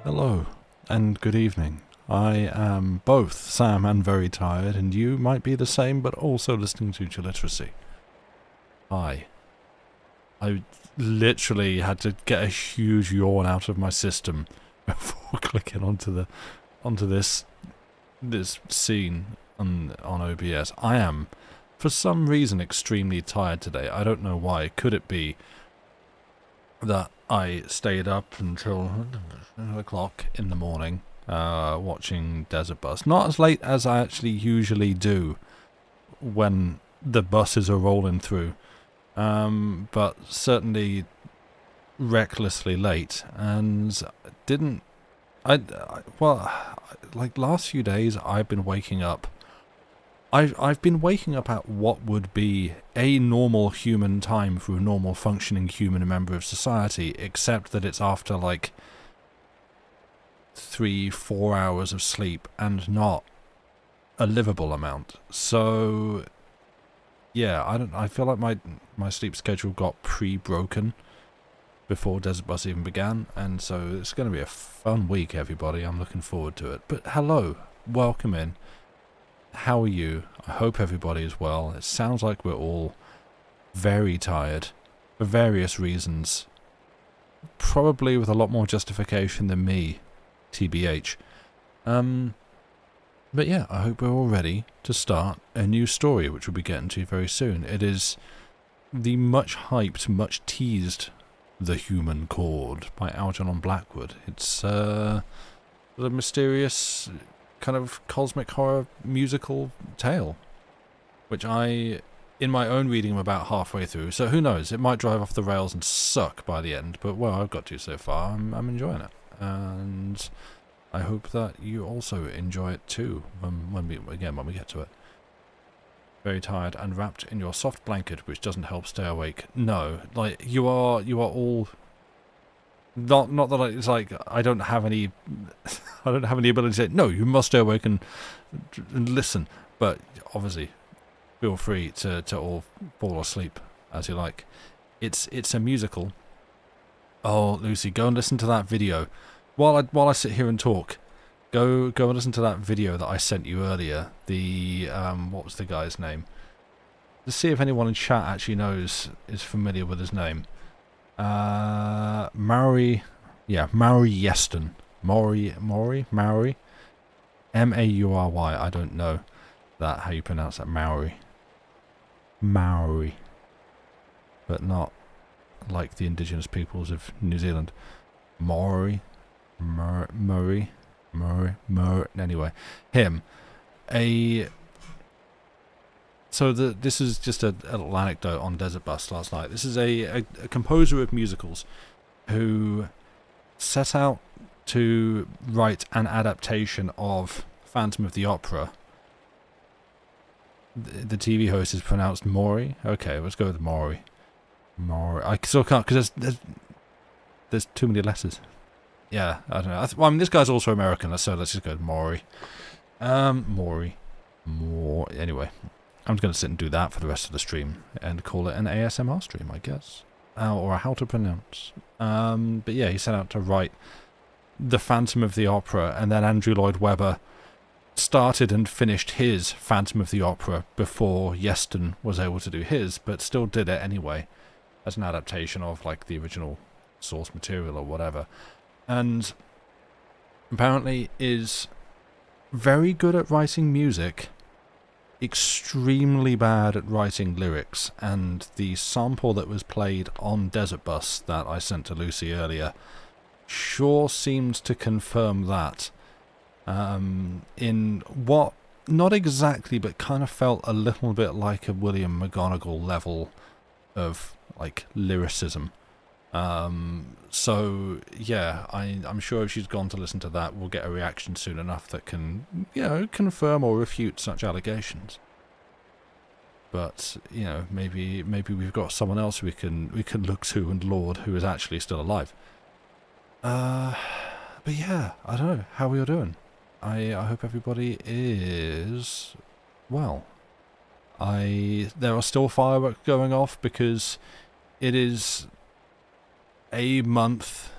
Hello, and good evening. I am both Sam and very tired, and you might be the same, but also listening to Literacy. Hi. I literally had to get a huge yawn out of my system before clicking onto this scene on OBS. I am, for some reason, extremely tired today. I don't know why. Could it be that I stayed up until 10 o'clock in the morning watching Desert Bus? Not as late as I actually usually do when the buses are rolling through, but certainly recklessly late, and didn't like last few days I've been waking up. I've been waking up at what would be a normal human time for a normal functioning human member of society, except that it's after like 3-4 hours of sleep and not a livable amount. So yeah, I feel like my sleep schedule got pre-broken before Desert Bus even began, and so it's going to be a fun week, everybody. I'm looking forward to it. But hello, welcome in. How are you? I hope everybody is well. It sounds like we're all very tired for various reasons. Probably with a lot more justification than me, TBH. But yeah, I hope we're all ready to start a new story, which we'll be getting to very soon. It is the much hyped, much teased The Human Chord by Algernon Blackwood. It's a mysterious kind of cosmic horror musical tale, which I, in my own reading, am about halfway through, so who knows, it might drive off the rails and suck by the end, but well, I've got to so far. I'm enjoying it, and I hope that you also enjoy it too when we get to it. Very tired and wrapped in your soft blanket, which doesn't help stay awake. No, like you are all. Not that it's like I don't have any ability to say no. You must stay awake and listen, but obviously, feel free to all fall asleep as you like. It's a musical. Oh, Lucy, go and listen to that video. While I sit here and talk, go and listen to that video that I sent you earlier. The what was the guy's name? Let's see if anyone in chat actually is familiar with his name. Maori Yeston. Maori, Maury, I don't know how you pronounce that. Maori, but not like the indigenous peoples of New Zealand. Murray. Anyway, him. So this is just a little anecdote on Desert Bus last night. This is a composer of musicals who set out to write an adaptation of Phantom of the Opera. The TV host is pronounced Maury. Okay, let's go with Maury. I still can't because there's too many letters. Yeah, I don't know. I mean, this guy's also American, so let's just go with Maury. Anyway, I'm just going to sit and do that for the rest of the stream and call it an ASMR stream, I guess. Or a how to pronounce. But yeah, he set out to write The Phantom of the Opera, and then Andrew Lloyd Webber started and finished his Phantom of the Opera before Yeston was able to do his, but still did it anyway as an adaptation of like the original source material or whatever. And apparently is very good at writing music, extremely bad at writing lyrics, and the sample that was played on Desert Bus that I sent to Lucy earlier sure seemed to confirm that. In what, not exactly, but kind of felt a little bit like a William McGonagall level of like lyricism. So yeah, I'm sure if she's gone to listen to that, we'll get a reaction soon enough that can, confirm or refute such allegations. But maybe we've got someone else we can look to and laud who is actually still alive. But yeah, I don't know how we are doing. I hope everybody is well. There are still fireworks going off because it is a month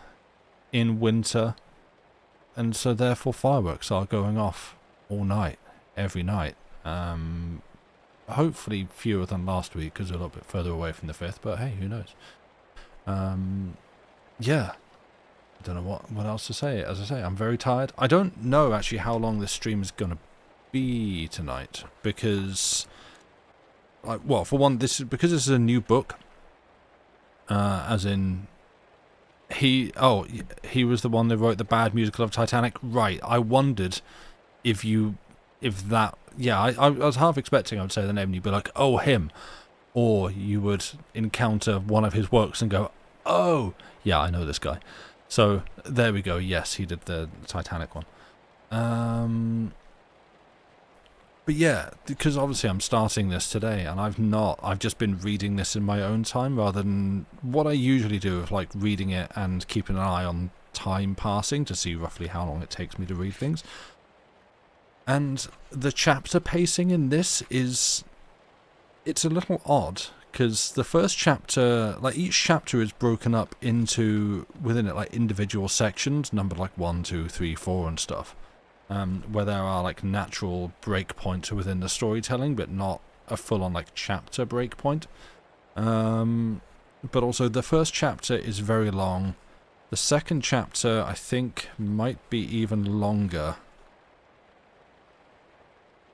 in winter and so therefore fireworks are going off all night, every night. Hopefully fewer than last week because we're a little bit further away from the 5th, but hey, who knows? Yeah, I don't know what else to say. As I say, I'm very tired. I don't know actually how long this stream is going to be tonight, because, well, for one, this is a new book, as in, he was the one that wrote the bad musical of Titanic, right? I wondered if that, yeah, I was half expecting I would say the name and you'd be like, oh, him, or you would encounter one of his works and go, oh, yeah, I know this guy. So there we go. Yes, he did the Titanic one. But yeah, because obviously I'm starting this today, and I've just been reading this in my own time rather than what I usually do of like reading it and keeping an eye on time passing to see roughly how long it takes me to read things. And the chapter pacing in this it's a little odd, because the first chapter, like each chapter is broken up into, within it, like individual sections, numbered like 1, 2, 3, 4 and stuff. Where there are like natural breakpoints within the storytelling, but not a full-on like chapter breakpoint. But also the first chapter is very long. The second chapter, I think, might be even longer.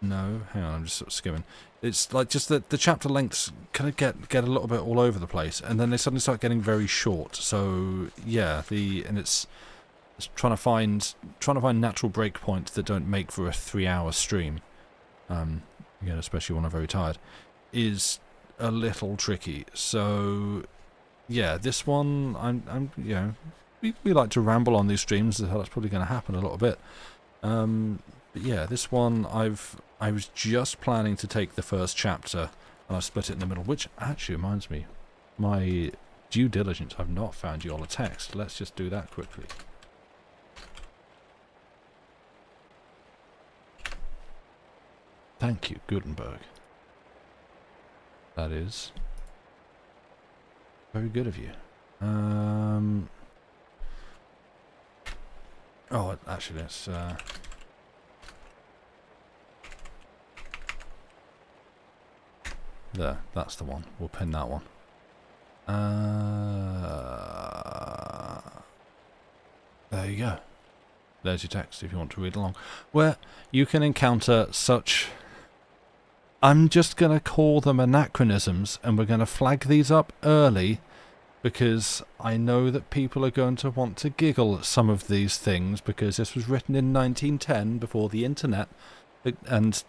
No, hang on, I'm just sort of skimming. It's like just that the chapter lengths kind of get a little bit all over the place, and then they suddenly start getting very short. So yeah, it's trying to find natural breakpoints that don't make for a 3-hour stream. Again, especially when I'm very tired, is a little tricky. So yeah, this one I'm you know, we like to ramble on these streams, so that's probably going to happen a little bit. But yeah, this one I was just planning to take the first chapter and I split it in the middle, which actually reminds me, my due diligence, I've not found you all a text. Let's just do that quickly. Thank you, Gutenberg. That is very good of you. Oh, actually, let's there, that's the one. We'll pin that one. There you go. There's your text if you want to read along. Where you can encounter such, I'm just going to call them anachronisms, and we're going to flag these up early because I know that people are going to want to giggle at some of these things, because this was written in 1910 before the internet, and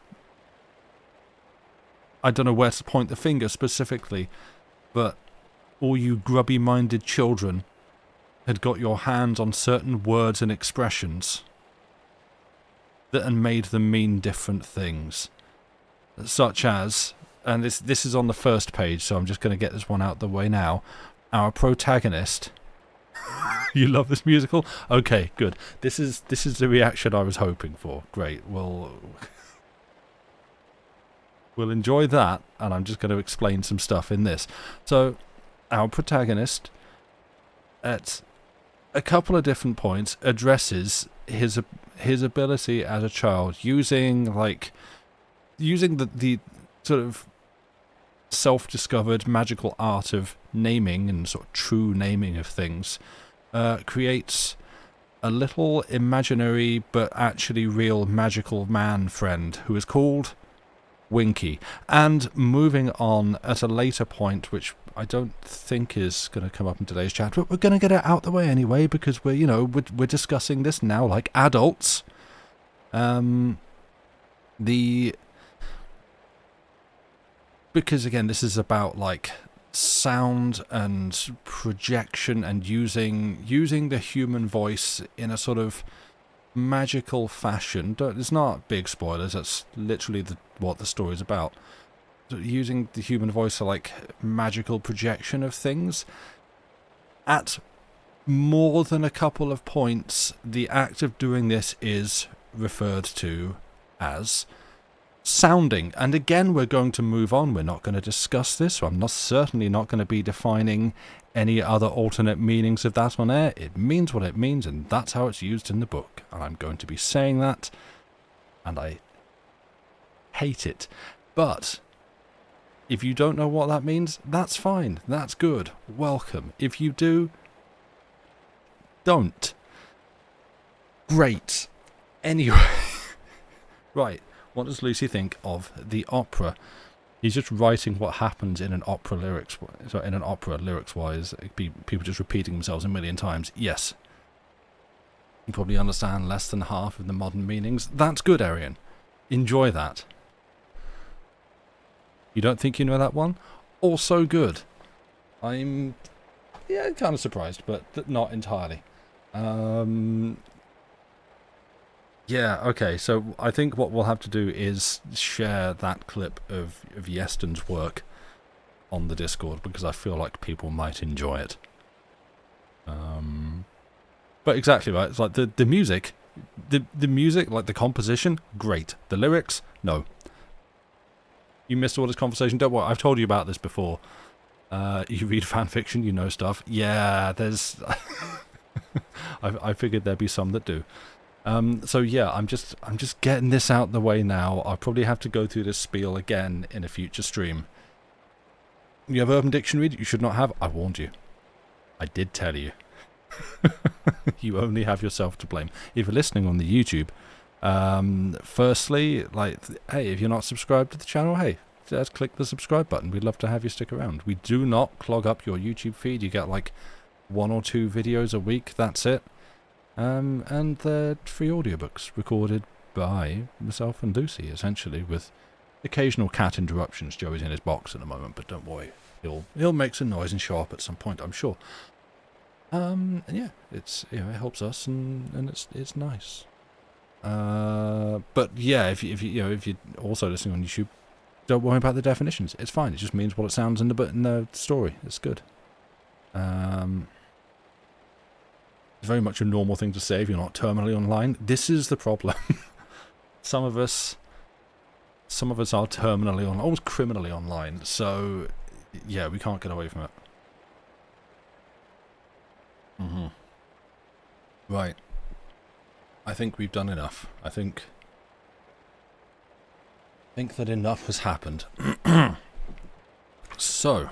I don't know where to point the finger specifically, but all you grubby-minded children had got your hands on certain words and expressions that and made them mean different things. Such as, and this is on the first page, so I'm just going to get this one out the way now. Our protagonist. You love this musical? Okay, good. This is the reaction I was hoping for. Great. We'll enjoy that, and I'm just going to explain some stuff in this. So, our protagonist, at a couple of different points, addresses his ability as a child using the sort of self-discovered magical art of naming and sort of true naming of things, creates a little imaginary but actually real magical man friend who is called Winky. And moving on at a later point, which I don't think is going to come up in today's chat, but we're going to get it out the way anyway, because we're discussing this now like adults. Because again, this is about like sound and projection and using the human voice in a sort of magical fashion. It's not big spoilers, that's literally what the story's about. Using the human voice for like magical projection of things. At more than a couple of points, the act of doing this is referred to as sounding. And again, we're going to move on. We're not going to discuss this. So I'm certainly not going to be defining any other alternate meanings of that on air. It means what it means, and that's how it's used in the book. And I'm going to be saying that, and I hate it. But if you don't know what that means, that's fine. That's good. Welcome. If you do, don't. Great. Anyway. Right. What does Lucy think of the opera? He's just writing what happens in an opera lyrics. So in an opera lyrics-wise, people just repeating themselves a million times. Yes. You probably understand less than half of the modern meanings. That's good, Arian. Enjoy that. You don't think you know that one? Also good. I'm, kind of surprised, but not entirely. Yeah, okay, so I think what we'll have to do is share that clip of Yeston's work on the Discord, because I feel like people might enjoy it. But exactly right, it's like the music, the music, like the composition, great. The lyrics, no. You missed all this conversation, don't worry, I've told you about this before. You read fan fiction, you know stuff. Yeah, there's... I figured there'd be some that do. So yeah, I'm just getting this out the way now. I'll probably have to go through this spiel again in a future stream. You have Urban Dictionary that you should not have? I warned you. I did tell you. You only have yourself to blame. If you're listening on the YouTube, firstly, like, hey, if you're not subscribed to the channel, hey, just click the subscribe button. We'd love to have you stick around. We do not clog up your YouTube feed. You get like 1 or 2 videos a week. That's it. And they're free audiobooks recorded by myself and Lucy, essentially, with occasional cat interruptions. Joey's in his box at the moment, but don't worry, he'll make some noise and show up at some point, I'm sure. And yeah, it's it helps us, and it's nice. But yeah, if you're also listening on YouTube, don't worry about the definitions. It's fine. It just means what it sounds in the story. It's good. It's very much a normal thing to say if you're not terminally online. This is the problem. Some of us are terminally on, almost criminally online. So yeah, we can't get away from it. Right. I think we've done enough. I think that enough has happened. So,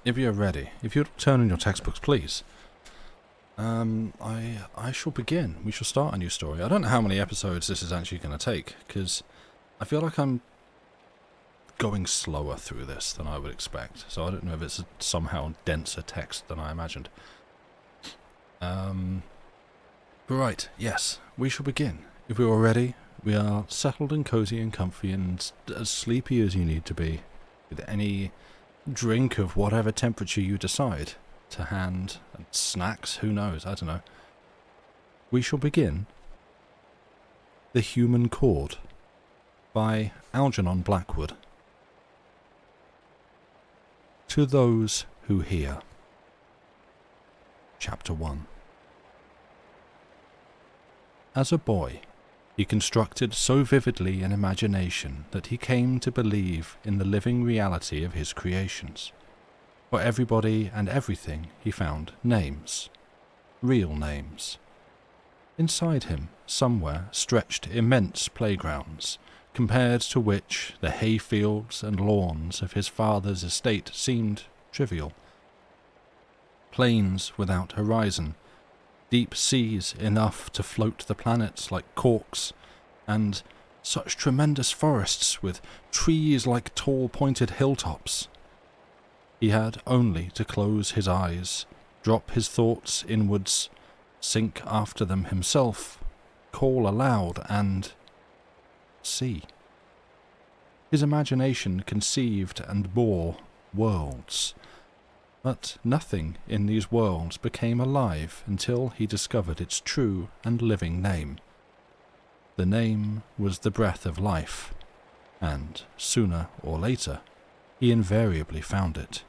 if you're ready, if you'd turn in your textbooks, please. I shall begin. We shall start a new story. I don't know how many episodes this is actually going to take, because I feel like I'm going slower through this than I would expect. So I don't know if it's somehow denser text than I imagined. Right, yes, we shall begin. If we are ready, we are settled and cozy and comfy and as sleepy as you need to be, with any drink of whatever temperature you decide to hand, and snacks, who knows, I don't know. We shall begin The Human Chord by Algernon Blackwood. To Those Who Hear. Chapter 1. As a boy, he constructed so vividly an imagination that he came to believe in the living reality of his creations. For everybody and everything he found names, real names. Inside him, somewhere, stretched immense playgrounds, compared to which the hayfields and lawns of his father's estate seemed trivial. Plains without horizon, deep seas enough to float the planets like corks, and such tremendous forests with trees like tall pointed hilltops. He had only to close his eyes, drop his thoughts inwards, sink after them himself, call aloud, and see. His imagination conceived and bore worlds, but nothing in these worlds became alive until he discovered its true and living name. The name was the breath of life, and, sooner or later, he invariably found it.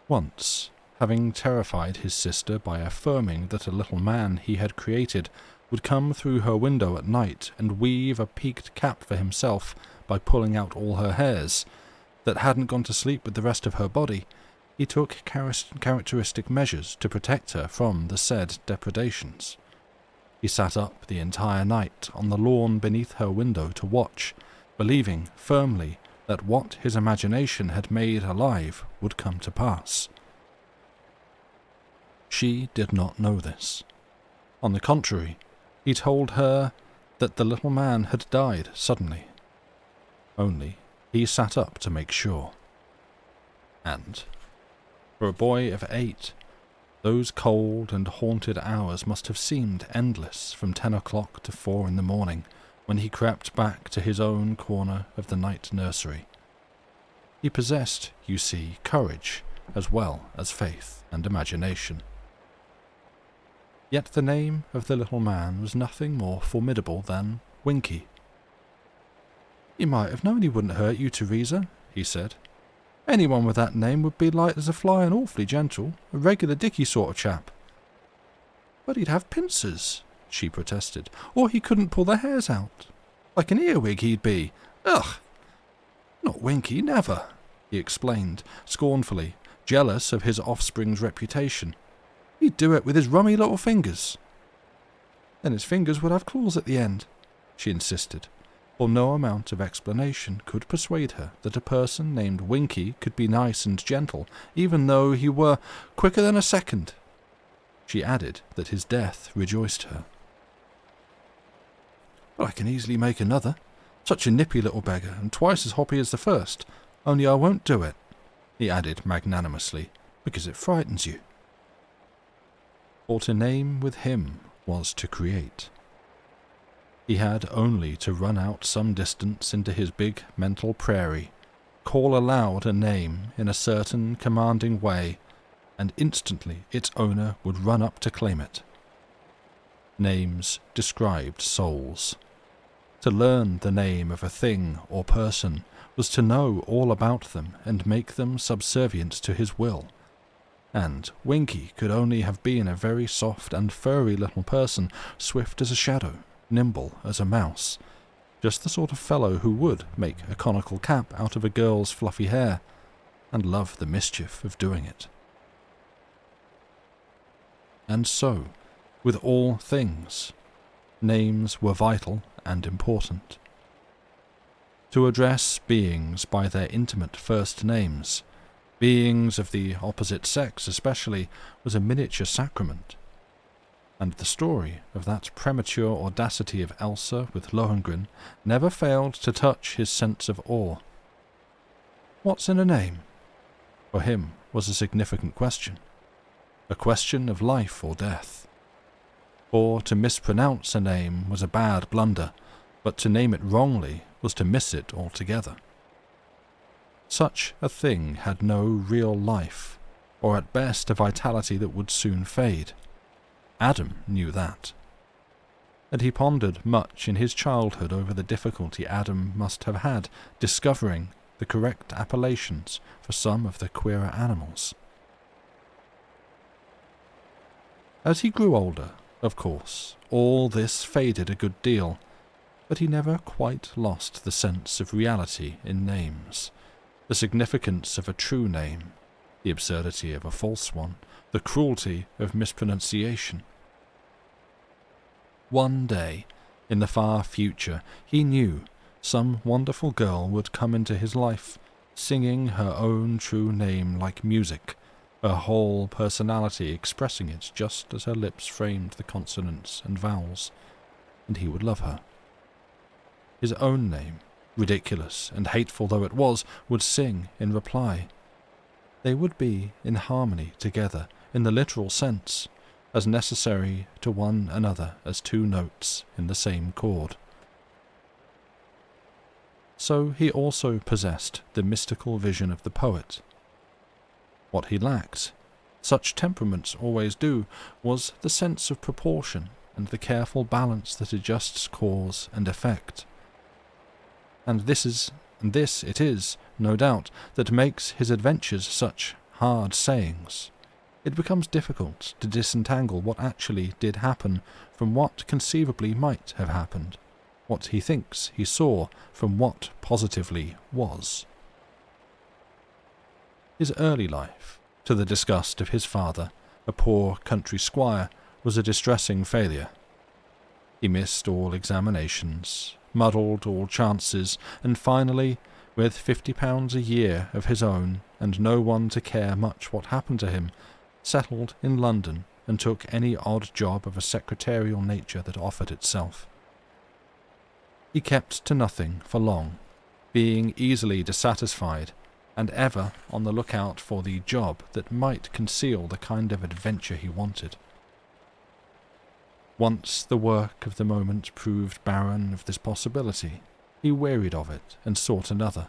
Once, having terrified his sister by affirming that a little man he had created would come through her window at night and weave a peaked cap for himself by pulling out all her hairs, that hadn't gone to sleep with the rest of her body, he took characteristic measures to protect her from the said depredations. He sat up the entire night on the lawn beneath her window to watch, believing firmly that what his imagination had made alive would come to pass. She did not know this. On the contrary, he told her that the little man had died suddenly. Only he sat up to make sure. And, for a boy of 8, those cold and haunted hours must have seemed endless from 10 o'clock to 4 in the morning, when he crept back to his own corner of the night nursery. He possessed, you see, courage as well as faith and imagination. Yet the name of the little man was nothing more formidable than Winky. "You might have known he wouldn't hurt you, Teresa," he said. "Anyone with that name would be light as a fly and awfully gentle, a regular Dicky sort of chap." "But he'd have pincers," she protested, "or he couldn't pull the hairs out. Like an earwig he'd be. Ugh! Not Winky, never," he explained, scornfully, jealous of his offspring's reputation. "He'd do it with his rummy little fingers." "Then his fingers would have claws at the end," she insisted, for no amount of explanation could persuade her that a person named Winky could be nice and gentle, even though he were quicker than a second. She added that his death rejoiced her. "But I can easily make another. Such a nippy little beggar, and twice as hoppy as the first. Only I won't do it," he added magnanimously, "because it frightens you." For to name with him was to create. He had only to run out some distance into his big mental prairie, call aloud a name in a certain commanding way, and instantly its owner would run up to claim it. Names described souls. To learn the name of a thing or person was to know all about them and make them subservient to his will. And Winky could only have been a very soft and furry little person, swift as a shadow, nimble as a mouse, just the sort of fellow who would make a conical cap out of a girl's fluffy hair, and love the mischief of doing it. And so, with all things, names were vital and important. To address beings by their intimate first names, beings of the opposite sex especially, was a miniature sacrament. And the story of that premature audacity of Elsa with Lohengrin never failed to touch his sense of awe. What's in a name? For him was a significant question. A question of life or death. For to mispronounce a name was a bad blunder, but to name it wrongly was to miss it altogether. Such a thing had no real life, or at best a vitality that would soon fade. Adam knew that. And he pondered much in his childhood over the difficulty Adam must have had discovering the correct appellations for some of the queerer animals. As he grew older, of course, all this faded a good deal, but he never quite lost the sense of reality in names, the significance of a true name, the absurdity of a false one, the cruelty of mispronunciation. One day, in the far future, he knew some wonderful girl would come into his life, singing her own true name like music, her whole personality expressing it just as her lips framed the consonants and vowels, and he would love her. His own name, ridiculous and hateful though it was, would sing in reply. They would be in harmony together, in the literal sense, as necessary to one another as two notes in the same chord. So he also possessed the mystical vision of the poet. What he lacked, such temperaments always do, was the sense of proportion and the careful balance that adjusts cause and effect. And this it is, no doubt, that makes his adventures such hard sayings. it becomes difficult to disentangle what actually did happen from what conceivably might have happened, what he thinks he saw from what positively was. His early life, to the disgust of his father, a poor country squire, was a distressing failure. He missed all examinations, muddled all chances, and finally, with £50 a year of his own and no one to care much what happened to him, settled in London and took any odd job of a secretarial nature that offered itself. He kept to nothing for long, being easily dissatisfied and ever on the lookout for the job that might conceal the kind of adventure he wanted. Once the work of the moment proved barren of this possibility, he wearied of it and sought another,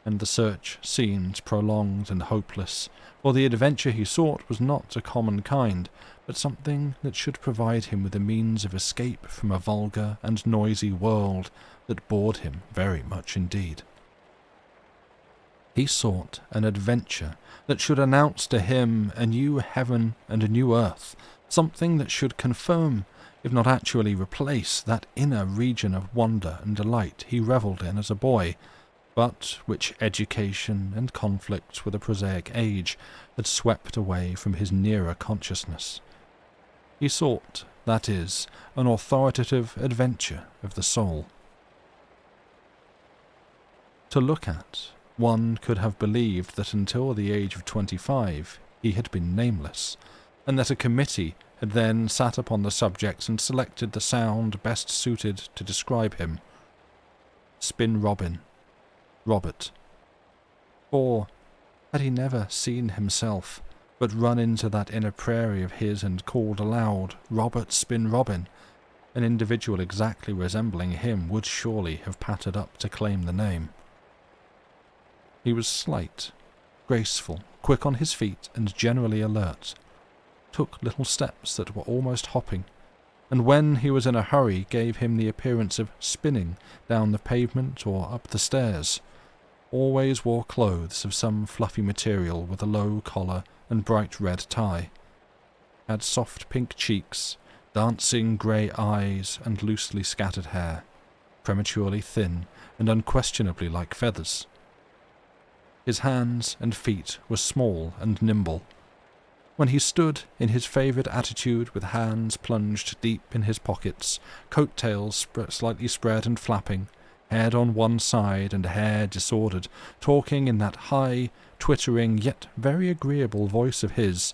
and the search seemed prolonged and hopeless, for the adventure he sought was not a common kind, but something that should provide him with a means of escape from a vulgar and noisy world that bored him very much indeed. He sought an adventure that should announce to him a new heaven and a new earth, something that should confirm, if not actually replace, that inner region of wonder and delight he revelled in as a boy, but which education and conflict with a prosaic age had swept away from his nearer consciousness. He sought, that is, an authoritative adventure of the soul. To look at, one could have believed that until the age of 25 he had been nameless, and that a committee had then sat upon the subject and selected the sound best suited to describe him. Spin Robin. Robert. For had he never seen himself, but run into that inner prairie of his and called aloud, "Robert Spin Robin," an individual exactly resembling him would surely have pattered up to claim the name. He was slight, graceful, quick on his feet, and generally alert, took little steps that were almost hopping, and when he was in a hurry gave him the appearance of spinning down the pavement or up the stairs, always wore clothes of some fluffy material with a low collar and bright red tie, had soft pink cheeks, dancing grey eyes and loosely scattered hair, prematurely thin and unquestionably like feathers. His hands and feet were small and nimble. When he stood in his favourite attitude with hands plunged deep in his pockets, coat-tails slightly spread and flapping, head on one side and hair disordered, talking in that high, twittering yet very agreeable voice of his,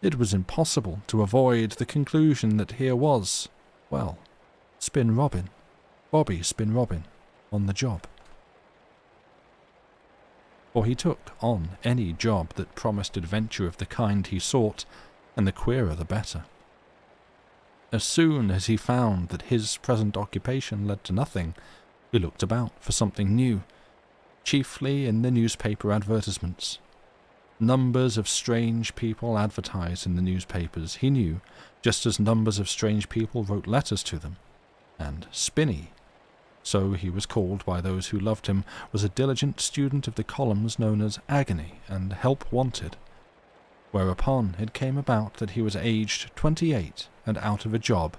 it was impossible to avoid the conclusion that here was, well, Spin Robin, Bobby Spin Robin, on the job. For he took on any job that promised adventure of the kind he sought, and the queerer the better. As soon as he found that his present occupation led to nothing, he looked about for something new, chiefly in the newspaper advertisements. Numbers of strange people advertised in the newspapers, he knew, just as numbers of strange people wrote letters to them, and Spinny, so he was called by those who loved him, was a diligent student of the columns known as Agony and Help Wanted, whereupon it came about that he was aged 28 and out of a job,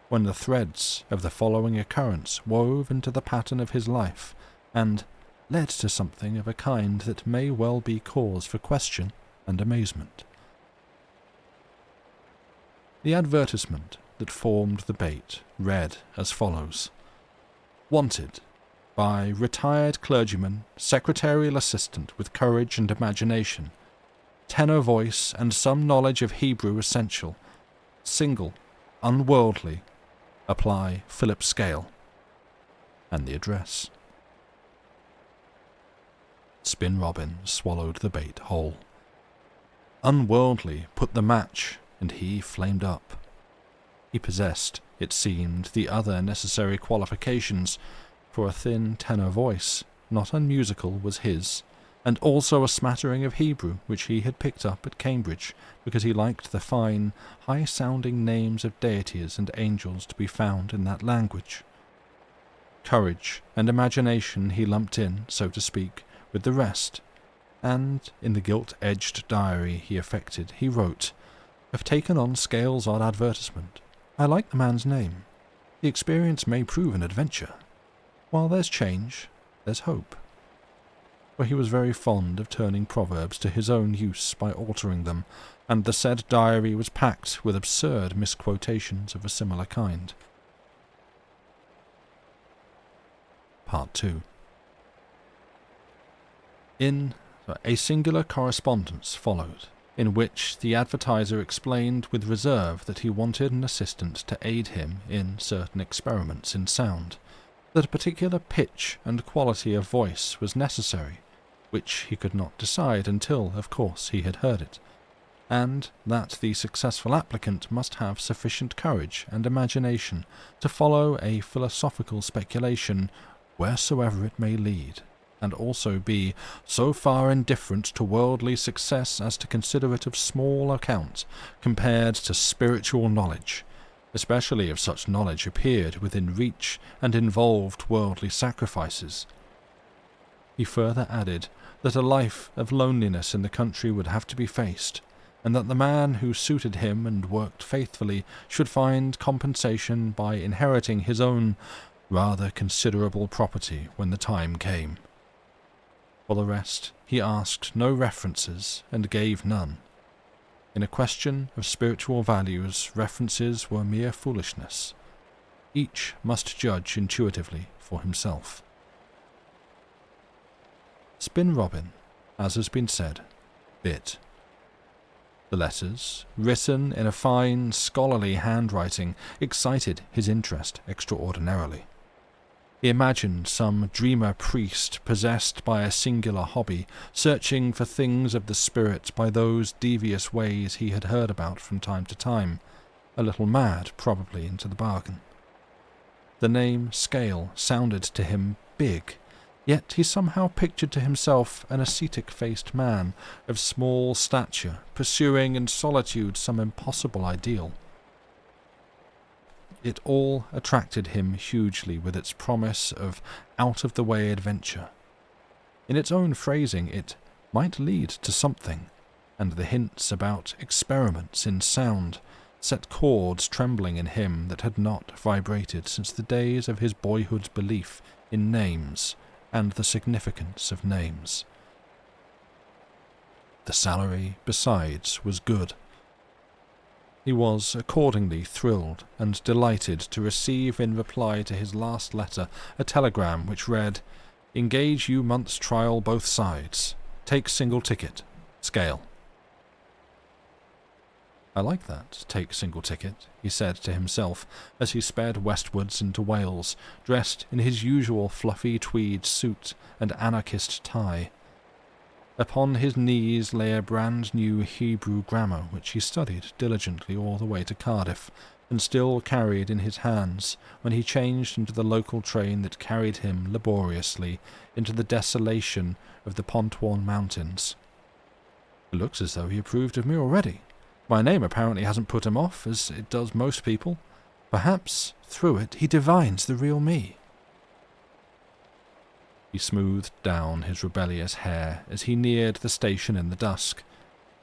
when the threads of the following occurrence wove into the pattern of his life, and led to something of a kind that may well be cause for question and amazement. The advertisement that formed the bait read as follows: Wanted, by retired clergyman, secretarial assistant with courage and imagination, tenor voice and some knowledge of Hebrew essential, single, unworldly, apply Philip Scale, and the address. Spin Robin swallowed the bait whole. Unworldly put the match, and he flamed up. He possessed, it seemed, the other necessary qualifications, for a thin tenor voice, not unmusical, was his, and also a smattering of Hebrew which he had picked up at Cambridge because he liked the fine, high-sounding names of deities and angels to be found in that language. Courage and imagination he lumped in, so to speak, with the rest, and in the gilt-edged diary he affected, he wrote, "Have taken on Scales' odd advertisement. I like the man's name. The experience may prove an adventure. While there's change, there's hope." For he was very fond of turning proverbs to his own use by altering them, and the said diary was packed with absurd misquotations of a similar kind. Part 2. A singular correspondence followed, in which the advertiser explained with reserve that he wanted an assistant to aid him in certain experiments in sound, that a particular pitch and quality of voice was necessary, which he could not decide until, of course, he had heard it, and that the successful applicant must have sufficient courage and imagination to follow a philosophical speculation wheresoever it may lead, and also be so far indifferent to worldly success as to consider it of small account compared to spiritual knowledge, especially if such knowledge appeared within reach and involved worldly sacrifices. He further added that a life of loneliness in the country would have to be faced, and that the man who suited him and worked faithfully should find compensation by inheriting his own rather considerable property when the time came. For the rest, he asked no references and gave none. In a question of spiritual values, references were mere foolishness. Each must judge intuitively for himself. Spin Robin, as has been said, bit. The letters, written in a fine, scholarly handwriting, excited his interest extraordinarily. He imagined some dreamer priest possessed by a singular hobby, searching for things of the spirit by those devious ways he had heard about from time to time, a little mad probably into the bargain. The name Scale sounded to him big, yet he somehow pictured to himself an ascetic-faced man of small stature, pursuing in solitude some impossible ideal. It all attracted him hugely with its promise of out-of-the-way adventure. In its own phrasing, it might lead to something, and the hints about experiments in sound set chords trembling in him that had not vibrated since the days of his boyhood's belief in names and the significance of names. The salary, besides, was good. He was accordingly thrilled and delighted to receive in reply to his last letter a telegram which read, "Engage you month's trial both sides. Take single ticket. Scale." "I like that, take single ticket," he said to himself as he sped westwards into Wales, dressed in his usual fluffy tweed suit and anarchist tie. Upon his knees lay a brand-new Hebrew grammar which he studied diligently all the way to Cardiff, and still carried in his hands when he changed into the local train that carried him laboriously into the desolation of the pt.1 mountains. "It looks as though he approved of me already. My name apparently hasn't put him off, as it does most people. Perhaps, through it, he divines the real me." He smoothed down his rebellious hair as he neared the station in the dusk,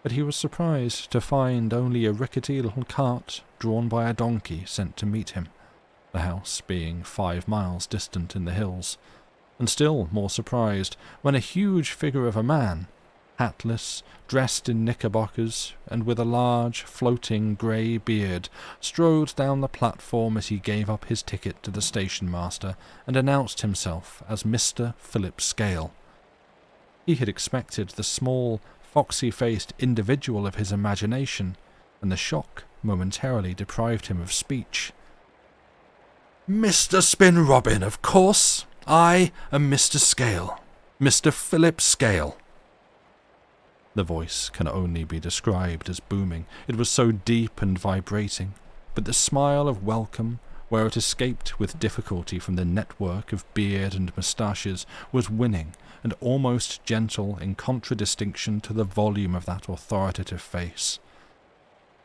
but he was surprised to find only a rickety little cart drawn by a donkey sent to meet him, the house being 5 miles distant in the hills, and still more surprised when a huge figure of a man, hatless, dressed in knickerbockers, and with a large, floating grey beard, strode down the platform as he gave up his ticket to the station-master and announced himself as Mr. Philip Scale. He had expected the small, foxy-faced individual of his imagination, and the shock momentarily deprived him of speech. "Mr. Spin Robin, of course! I am Mr. Scale. Mr. Philip Scale." The voice can only be described as booming. It was so deep and vibrating, but the smile of welcome, where it escaped with difficulty from the network of beard and moustaches, was winning and almost gentle in contradistinction to the volume of that authoritative face.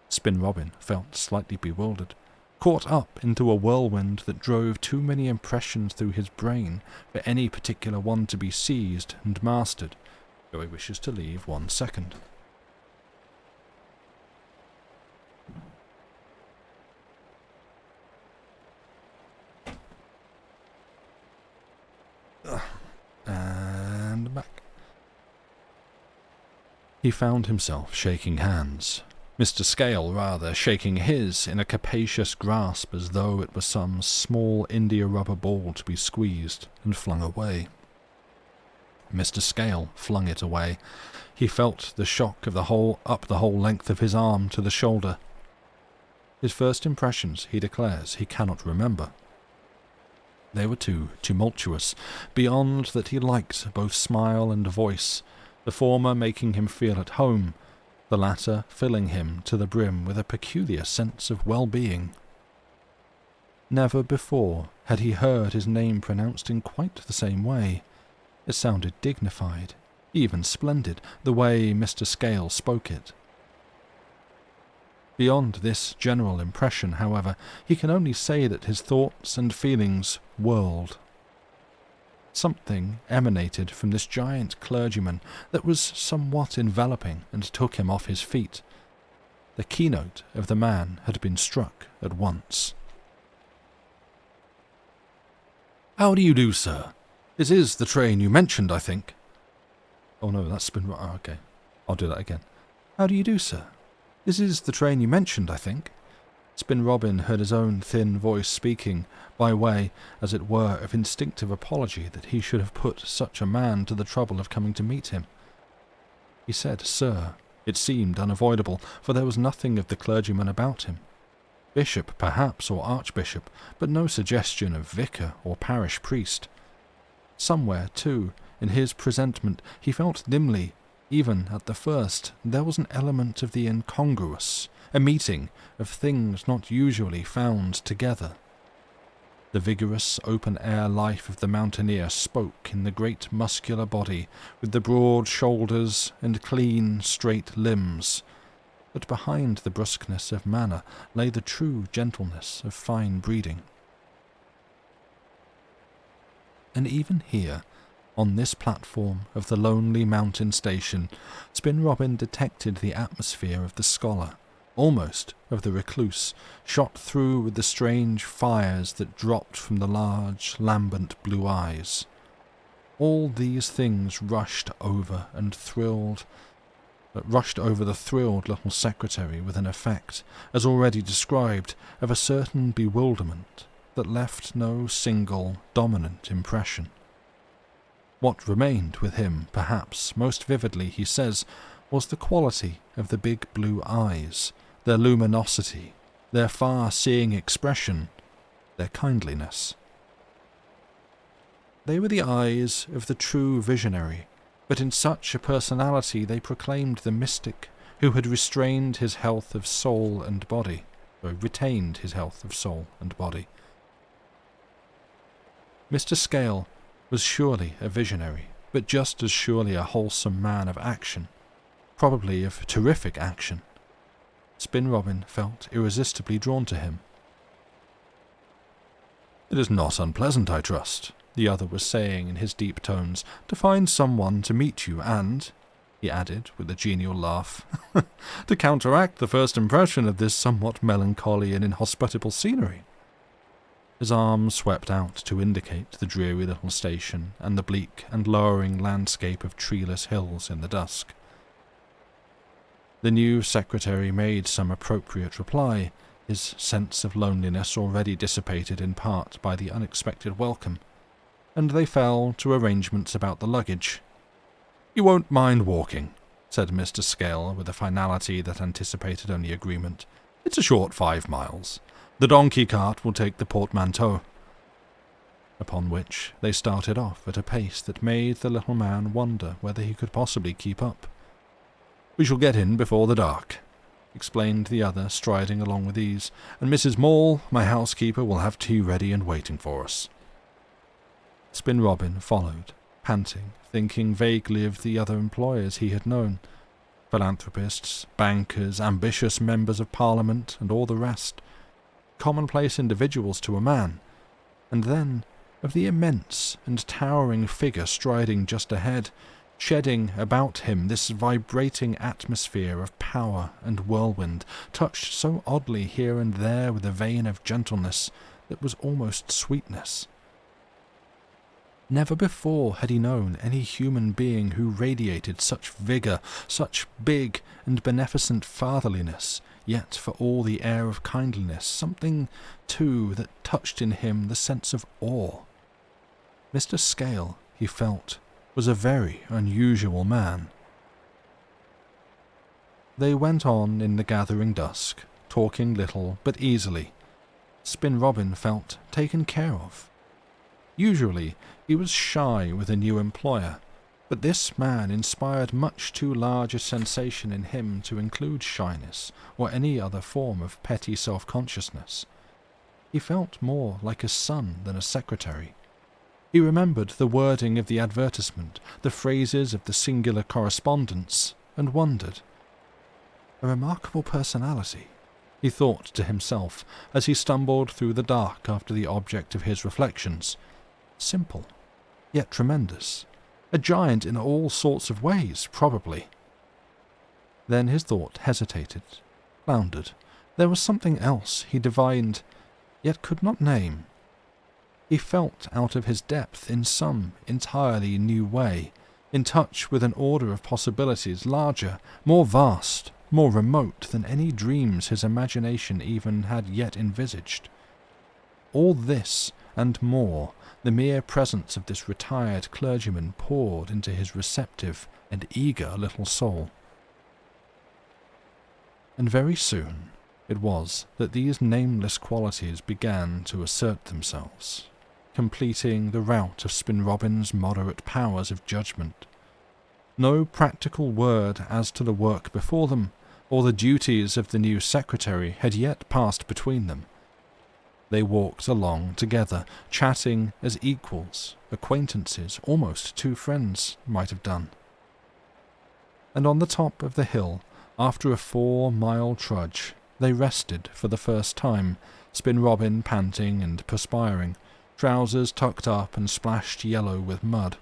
Spin Robin felt slightly bewildered, caught up into a whirlwind that drove too many impressions through his brain for any particular one to be seized and mastered. though he wishes to leave 1 second. And back. He found himself shaking hands. Mr. Scale, rather, shaking his in a capacious grasp as though it were some small india-rubber ball to be squeezed and flung away. Mr. Scale flung it away. He felt the shock of the whole length of his arm to the shoulder. His first impressions, he declares, he cannot remember. They were too tumultuous, beyond that he liked both smile and voice, the former making him feel at home, the latter filling him to the brim with a peculiar sense of well-being. Never before had he heard his name pronounced in quite the same way. It sounded dignified, even splendid, the way Mr. Scale spoke it. Beyond this general impression, however, he can only say that his thoughts and feelings whirled. Something emanated from this giant clergyman that was somewhat enveloping and took him off his feet. The keynote of the man had been struck at once. "How do you do, sir? This is the train you mentioned, I think." Oh no, that's been... Oh, okay, I'll do that again. "How do you do, sir? This is the train you mentioned, I think." Spin Robin heard his own thin voice speaking, by way, as it were, of instinctive apology that he should have put such a man to the trouble of coming to meet him. He said, "Sir." It seemed unavoidable, for there was nothing of the clergyman about him. Bishop, perhaps, or archbishop, but no suggestion of vicar or parish priest. Somewhere, too, in his presentment, he felt dimly, even at the first, there was an element of the incongruous, a meeting of things not usually found together. The vigorous, open-air life of the mountaineer spoke in the great muscular body, with the broad shoulders and clean, straight limbs. But behind the brusqueness of manner lay the true gentleness of fine breeding. And even here, on this platform of the lonely mountain station, Spin Robin detected the atmosphere of the scholar, almost of the recluse, shot through with the strange fires that dropped from the large, lambent blue eyes. All these things rushed over the thrilled little secretary with an effect, as already described, of a certain bewilderment that left no single dominant impression. What remained with him, perhaps, most vividly, he says, was the quality of the big blue eyes, their luminosity, their far-seeing expression, their kindliness. They were the eyes of the true visionary, but in such a personality they proclaimed the mystic who had restrained his health of soul and body, or retained his health of soul and body. Mr. Scale was surely a visionary, but just as surely a wholesome man of action, probably of terrific action. Spin Robin felt irresistibly drawn to him. "It is not unpleasant, I trust," the other was saying in his deep tones, "to find someone to meet you and," he added with a genial laugh, "to counteract the first impression of this somewhat melancholy and inhospitable scenery." His arm swept out to indicate the dreary little station and the bleak and lowering landscape of treeless hills in the dusk. The new secretary made some appropriate reply, his sense of loneliness already dissipated in part by the unexpected welcome, and they fell to arrangements about the luggage. "You won't mind walking," said Mr. Scale with a finality that anticipated only agreement. "It's a short 5 miles. The donkey cart will take the portmanteau." Upon which they started off at a pace that made the little man wonder whether he could possibly keep up. "We shall get in before the dark," explained the other, striding along with ease, "and Mrs. Maule, my housekeeper, will have tea ready and waiting for us." Spin Robin followed, panting, thinking vaguely of the other employers he had known, philanthropists, bankers, ambitious members of Parliament, and all the rest, commonplace individuals to a man, and then of the immense and towering figure striding just ahead, shedding about him this vibrating atmosphere of power and whirlwind, touched so oddly here and there with a vein of gentleness that was almost sweetness. Never before had he known any human being who radiated such vigour, such big and beneficent fatherliness, yet for all the air of kindliness, something, too, that touched in him the sense of awe. Mr. Scale, he felt, was a very unusual man. They went on in the gathering dusk, talking little but easily. Spin Robin felt taken care of. Usually he was shy with a new employer, but this man inspired much too large a sensation in him to include shyness or any other form of petty self-consciousness. He felt more like a son than a secretary. He remembered the wording of the advertisement, the phrases of the singular correspondence, and wondered. A remarkable personality, he thought to himself as he stumbled through the dark after the object of his reflections. Simple, yet tremendous. A giant in all sorts of ways, probably. Then his thought hesitated, floundered. There was something else he divined, yet could not name. He felt out of his depth in some entirely new way, in touch with an order of possibilities larger, more vast, more remote than any dreams his imagination even had yet envisaged. All this, and more, the mere presence of this retired clergyman poured into his receptive and eager little soul. And very soon it was that these nameless qualities began to assert themselves, completing the rout of Spin Robin's moderate powers of judgment. No practical word as to the work before them, or the duties of the new secretary, had yet passed between them. They walked along together, chatting as equals, acquaintances, almost two friends might have done. And on the top of the hill, after a 4-mile trudge, they rested for the first time, Spin Robin panting and perspiring, trousers tucked up and splashed yellow with mud.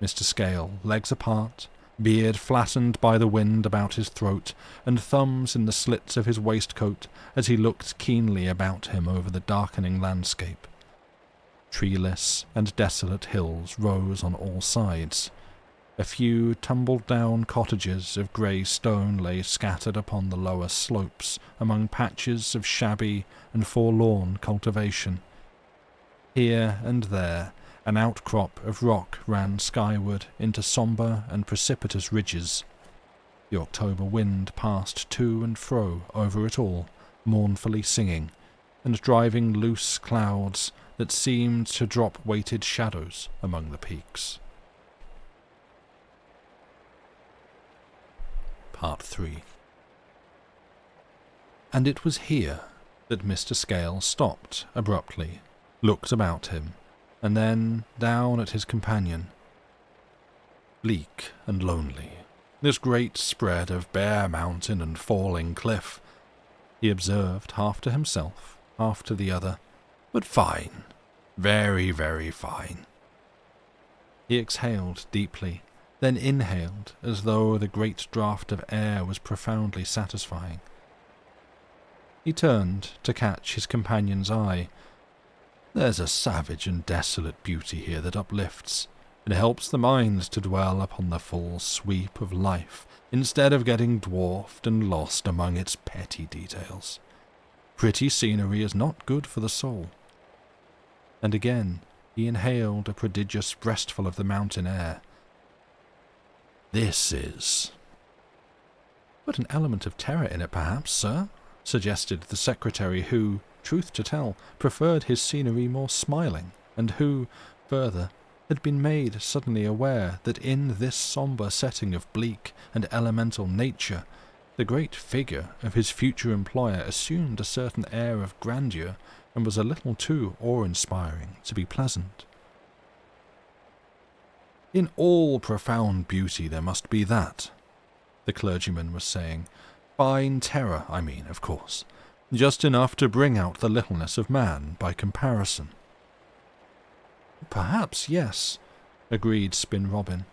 Mr. Scale, legs apart, beard flattened by the wind about his throat, and thumbs in the slits of his waistcoat as he looked keenly about him over the darkening landscape. Treeless and desolate hills rose on all sides. A few tumbled-down cottages of grey stone lay scattered upon the lower slopes among patches of shabby and forlorn cultivation. Here and there an outcrop of rock ran skyward into sombre and precipitous ridges. The October wind passed to and fro over it all, mournfully singing, and driving loose clouds that seemed to drop weighted shadows among the peaks. Part 3. And it was here that Mr. Scale stopped abruptly, looked about him, and then down at his companion. Bleak and lonely, this great spread of bare mountain and falling cliff, he observed, half to himself, half to the other, but fine, very, very fine. He exhaled deeply, then inhaled as though the great draught of air was profoundly satisfying. He turned to catch his companion's eye. There's a savage and desolate beauty here that uplifts. It helps the mind to dwell upon the full sweep of life, instead of getting dwarfed and lost among its petty details. Pretty scenery is not good for the soul. And again he inhaled a prodigious breastful of the mountain air. This is... But an element of terror in it, perhaps, sir, suggested the secretary, who, truth to tell, preferred his scenery more smiling, and who, further, had been made suddenly aware that in this sombre setting of bleak and elemental nature, the great figure of his future employer assumed a certain air of grandeur and was a little too awe-inspiring to be pleasant. In all profound beauty there must be that, the clergyman was saying. Fine terror, I mean, of course. Just enough to bring out the littleness of man by comparison. Perhaps, yes, agreed Spin Robin.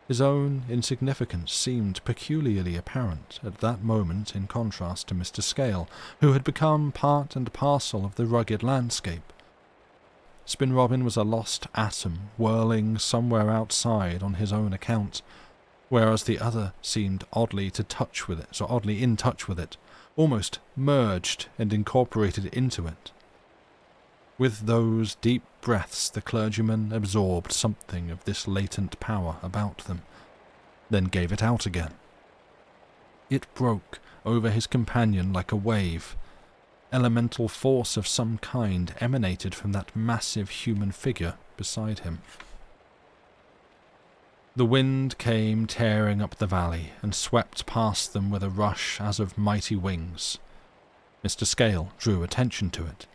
His own insignificance seemed peculiarly apparent at that moment in contrast to Mr. Scale, who had become part and parcel of the rugged landscape. Spin Robin was a lost atom whirling somewhere outside on his own account, whereas the other seemed oddly in touch with it, almost merged and incorporated into it. With those deep breaths the clergyman absorbed something of this latent power about them, then gave it out again. It broke over his companion like a wave. Elemental force of some kind emanated from that massive human figure beside him. The wind came tearing up the valley and swept past them with a rush as of mighty wings. Mr. Scale drew attention to it.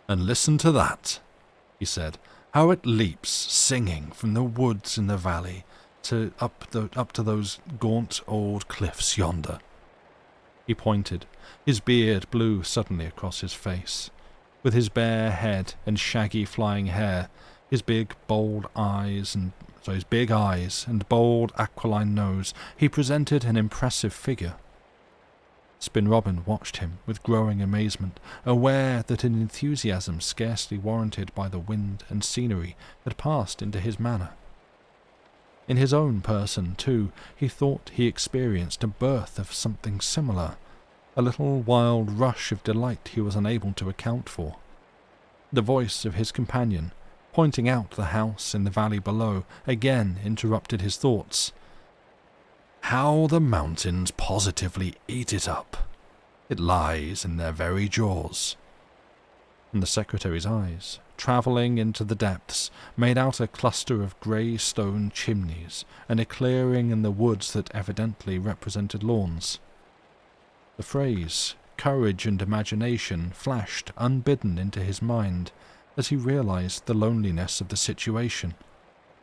"And listen to that," he said, "how it leaps, singing, from the woods in the valley up to those gaunt old cliffs yonder." He pointed. His beard blew suddenly across his face. With his bare head and shaggy flying hair, his big eyes and bold aquiline nose, he presented an impressive figure. Spin Robin watched him with growing amazement, aware that an enthusiasm scarcely warranted by the wind and scenery had passed into his manner. In his own person, too, he thought he experienced a birth of something similar, a little wild rush of delight he was unable to account for. The voice of his companion, pointing out the house in the valley below, again interrupted his thoughts. "How the mountains positively eat it up! It lies in their very jaws." And the secretary's eyes, travelling into the depths, made out a cluster of grey stone chimneys and a clearing in the woods that evidently represented lawns. The phrase, courage and imagination, flashed unbidden into his mind as he realized the loneliness of the situation,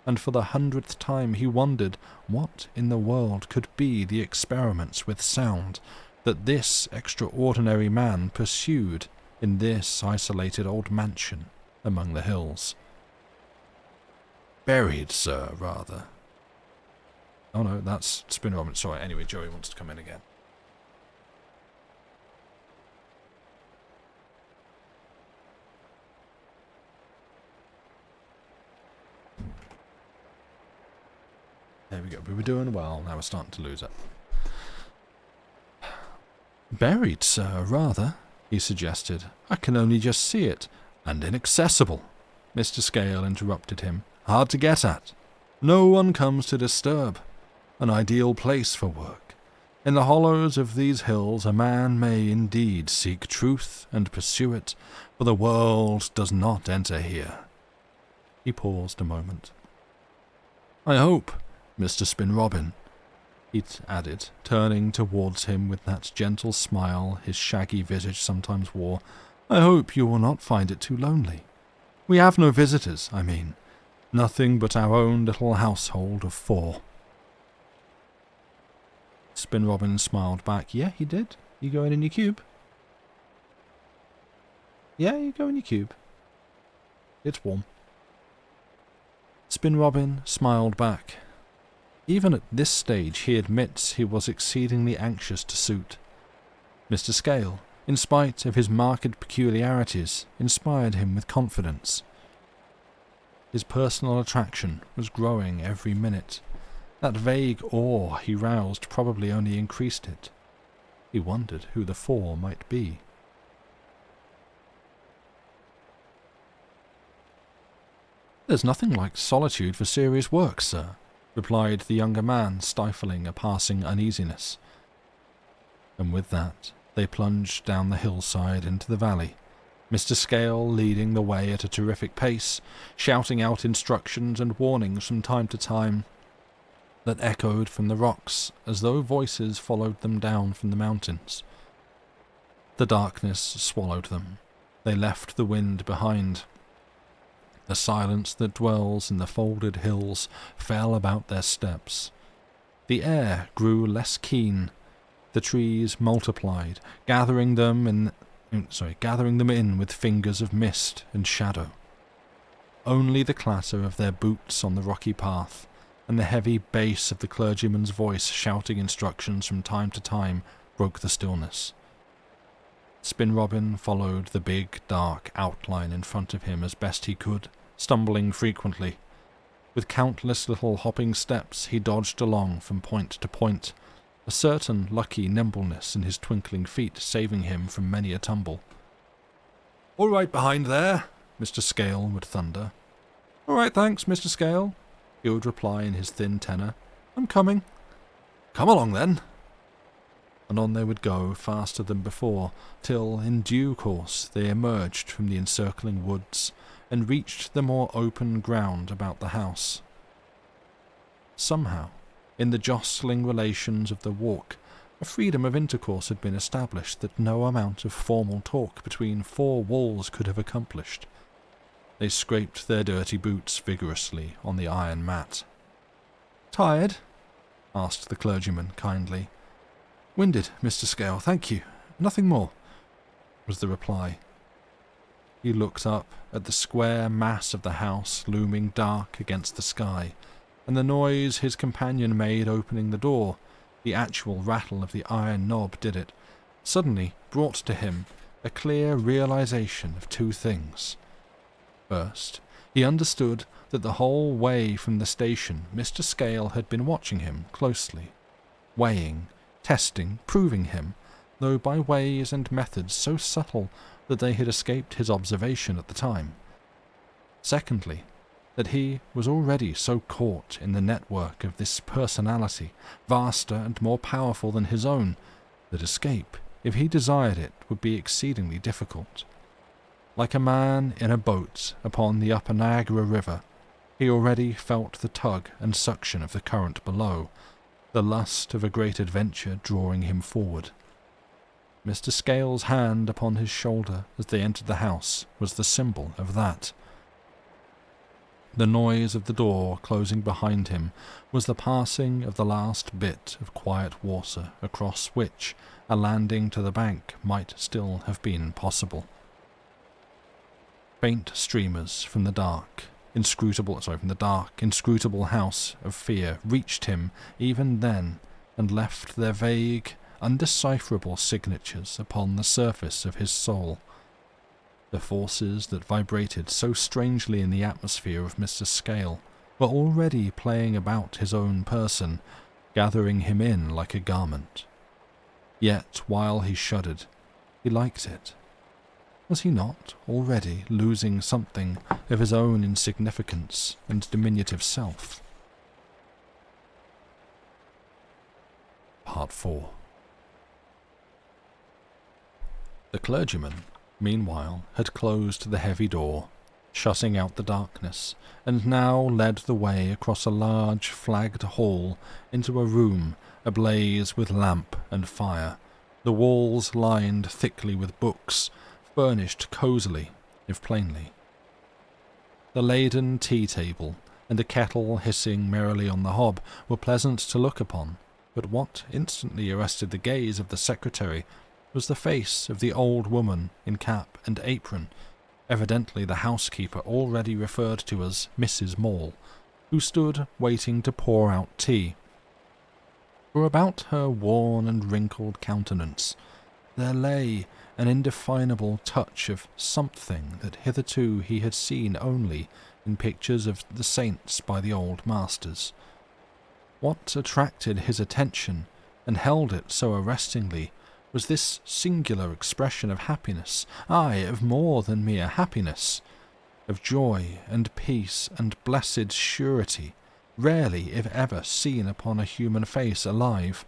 and for the 100th time he wondered what in the world could be the experiments with sound that this extraordinary man pursued in this isolated old mansion among the hills. "Buried, sir, rather." Oh no, that's Spin Robin. Sorry, anyway, Joey wants to come in again. There we go. We were doing well, now we're starting to lose it. "Buried, sir, rather," he suggested. "I can only just see it. And inaccessible," Mr. Scale interrupted him. "Hard to get at. No one comes to disturb. An ideal place for work. In the hollows of these hills a man may indeed seek truth and pursue it, for the world does not enter here." He paused a moment. "I hope, Mr. Spin Robin," he added, turning towards him with that gentle smile his shaggy visage sometimes wore, "I hope you will not find it too lonely. We have no visitors, I mean. Nothing but our own little household of 4. Spin Robin smiled back. "Yeah, he did. You going in your cube?" "Yeah, you go in your cube. It's warm." Spin Robin smiled back. Even at this stage he admits he was exceedingly anxious to suit. Mr. Scale, in spite of his marked peculiarities, inspired him with confidence. His personal attraction was growing every minute. That vague awe he roused probably only increased it. He wondered who the 4 might be. "There's nothing like solitude for serious work, sir," replied the younger man, stifling a passing uneasiness. And with that, they plunged down the hillside into the valley, Mr. Scale leading the way at a terrific pace, shouting out instructions and warnings from time to time that echoed from the rocks as though voices followed them down from the mountains. The darkness swallowed them. They left the wind behind. The silence that dwells in the folded hills fell about their steps. The air grew less keen. The trees multiplied, gathering them in with fingers of mist and shadow. Only the clatter of their boots on the rocky path, and the heavy bass of the clergyman's voice shouting instructions from time to time broke the stillness. Spin Robin followed the big, dark outline in front of him as best he could, stumbling frequently. With countless little hopping steps he dodged along from point to point, a certain lucky nimbleness in his twinkling feet saving him from many a tumble. "All right behind there," Mr. Scale would thunder. "All right, thanks, Mr. Scale," he would reply in his thin tenor. "I'm coming." "Come along, then." And on they would go, faster than before, till, in due course, they emerged from the encircling woods and reached the more open ground about the house. Somehow, in the jostling relations of the walk, a freedom of intercourse had been established that no amount of formal talk between four walls could have accomplished. They scraped their dirty boots vigorously on the iron mat. "Tired?" asked the clergyman kindly. "Winded, Mr. Scale, thank you. Nothing more," was the reply. He looked up at the square mass of the house looming dark against the sky, and the noise his companion made opening the door, the actual rattle of the iron knob did it, suddenly brought to him a clear realization of two things. First, he understood that the whole way from the station Mr. Scale had been watching him closely, weighing, testing, proving him, though by ways and methods so subtle that they had escaped his observation at the time. Secondly, that he was already so caught in the network of this personality, vaster and more powerful than his own, that escape, if he desired it, would be exceedingly difficult. Like a man in a boat upon the upper Niagara River, he already felt the tug and suction of the current below, the lust of a great adventure drawing him forward. Mr. Scale's hand upon his shoulder as they entered the house was the symbol of that. The noise of the door closing behind him was the passing of the last bit of quiet water across which a landing to the bank might still have been possible. Faint streamers from the dark, inscrutable house of fear reached him even then and left their vague, undecipherable signatures upon the surface of his soul. The forces that vibrated so strangely in the atmosphere of Mr. Scale were already playing about his own person, gathering him in like a garment. Yet, while he shuddered, he liked it. Was he not already losing something of his own insignificance and diminutive self? Part 4. The clergyman, meanwhile, had closed the heavy door, shutting out the darkness, and now led the way across a large flagged hall into a room ablaze with lamp and fire, the walls lined thickly with books, furnished cosily, if plainly. The laden tea-table and a kettle hissing merrily on the hob were pleasant to look upon, but what instantly arrested the gaze of the secretary was the face of the old woman in cap and apron, evidently the housekeeper already referred to as Mrs. Maule, who stood waiting to pour out tea. For about her worn and wrinkled countenance there lay an indefinable touch of something that hitherto he had seen only in pictures of the saints by the old masters. What attracted his attention and held it so arrestingly was this singular expression of happiness, aye, of more than mere happiness, of joy and peace and blessed surety, rarely if ever seen upon a human face alive,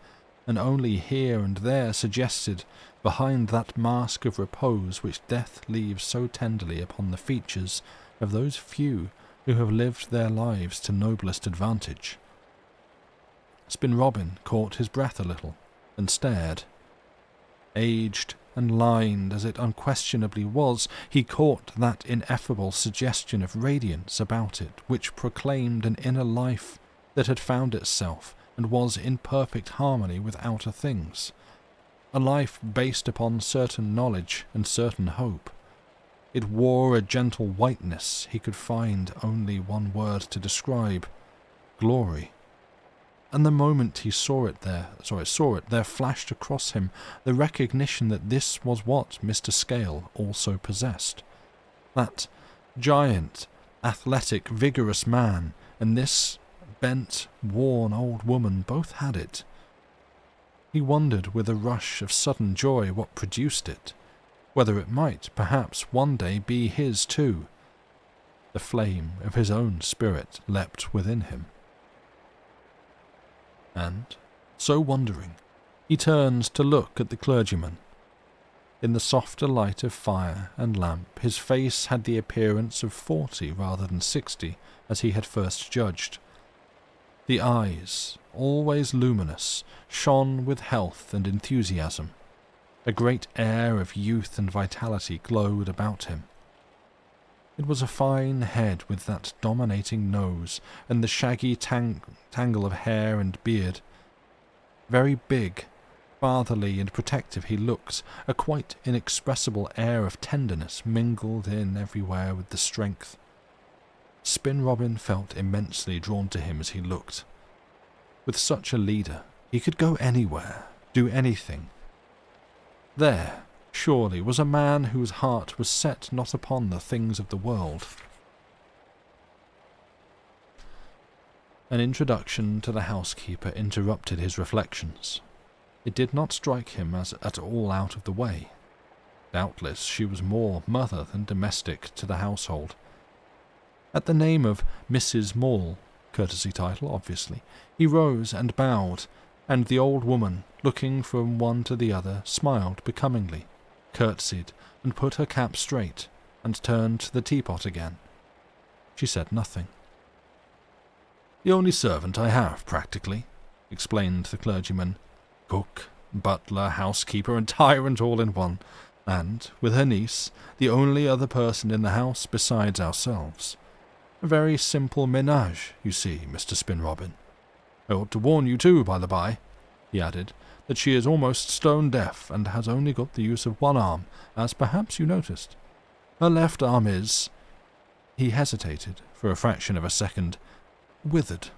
and only here and there suggested behind that mask of repose which death leaves so tenderly upon the features of those few who have lived their lives to noblest advantage. Spin Robin caught his breath a little, and stared. Aged and lined as it unquestionably was, he caught that ineffable suggestion of radiance about it which proclaimed an inner life that had found itself and was in perfect harmony with outer things, a life based upon certain knowledge and certain hope. It wore a gentle whiteness he could find only one word to describe. glory. And the moment he saw it, there flashed across him the recognition that this was what Mr. Scale also possessed. That giant, athletic, vigorous man and this bent, worn old woman both had it. He wondered with a rush of sudden joy what produced it, whether it might perhaps one day be his too. The flame of his own spirit leapt within him. And, so wondering, he turned to look at the clergyman. In the softer light of fire and lamp, his face had the appearance of 40 rather than 60, as he had first judged. The eyes, always luminous, shone with health and enthusiasm. A great air of youth and vitality glowed about him. It was a fine head with that dominating nose and the shaggy tangle of hair and beard. Very big, fatherly and protective he looked, a quite inexpressible air of tenderness mingled in everywhere with the strength. Spin Robin felt immensely drawn to him as he looked. With such a leader, he could go anywhere, do anything. There, surely, was a man whose heart was set not upon the things of the world. An introduction to the housekeeper interrupted his reflections. It did not strike him as at all out of the way. Doubtless she was more mother than domestic to the household. At the name of Mrs. Maule, courtesy title, obviously, he rose and bowed, and the old woman, looking from one to the other, smiled becomingly, curtsied, and put her cap straight, and turned to the teapot again. She said nothing. "The only servant I have, practically," explained the clergyman. "Cook, butler, housekeeper, and tyrant all in one, and, with her niece, the only other person in the house besides ourselves. A very simple ménage, you see, Mr. Spin Robin. I ought to warn you too, by the by," he added, "that she is almost stone deaf and has only got the use of one arm, as perhaps you noticed. Her left arm is—" He hesitated for a fraction of a second. "Withered."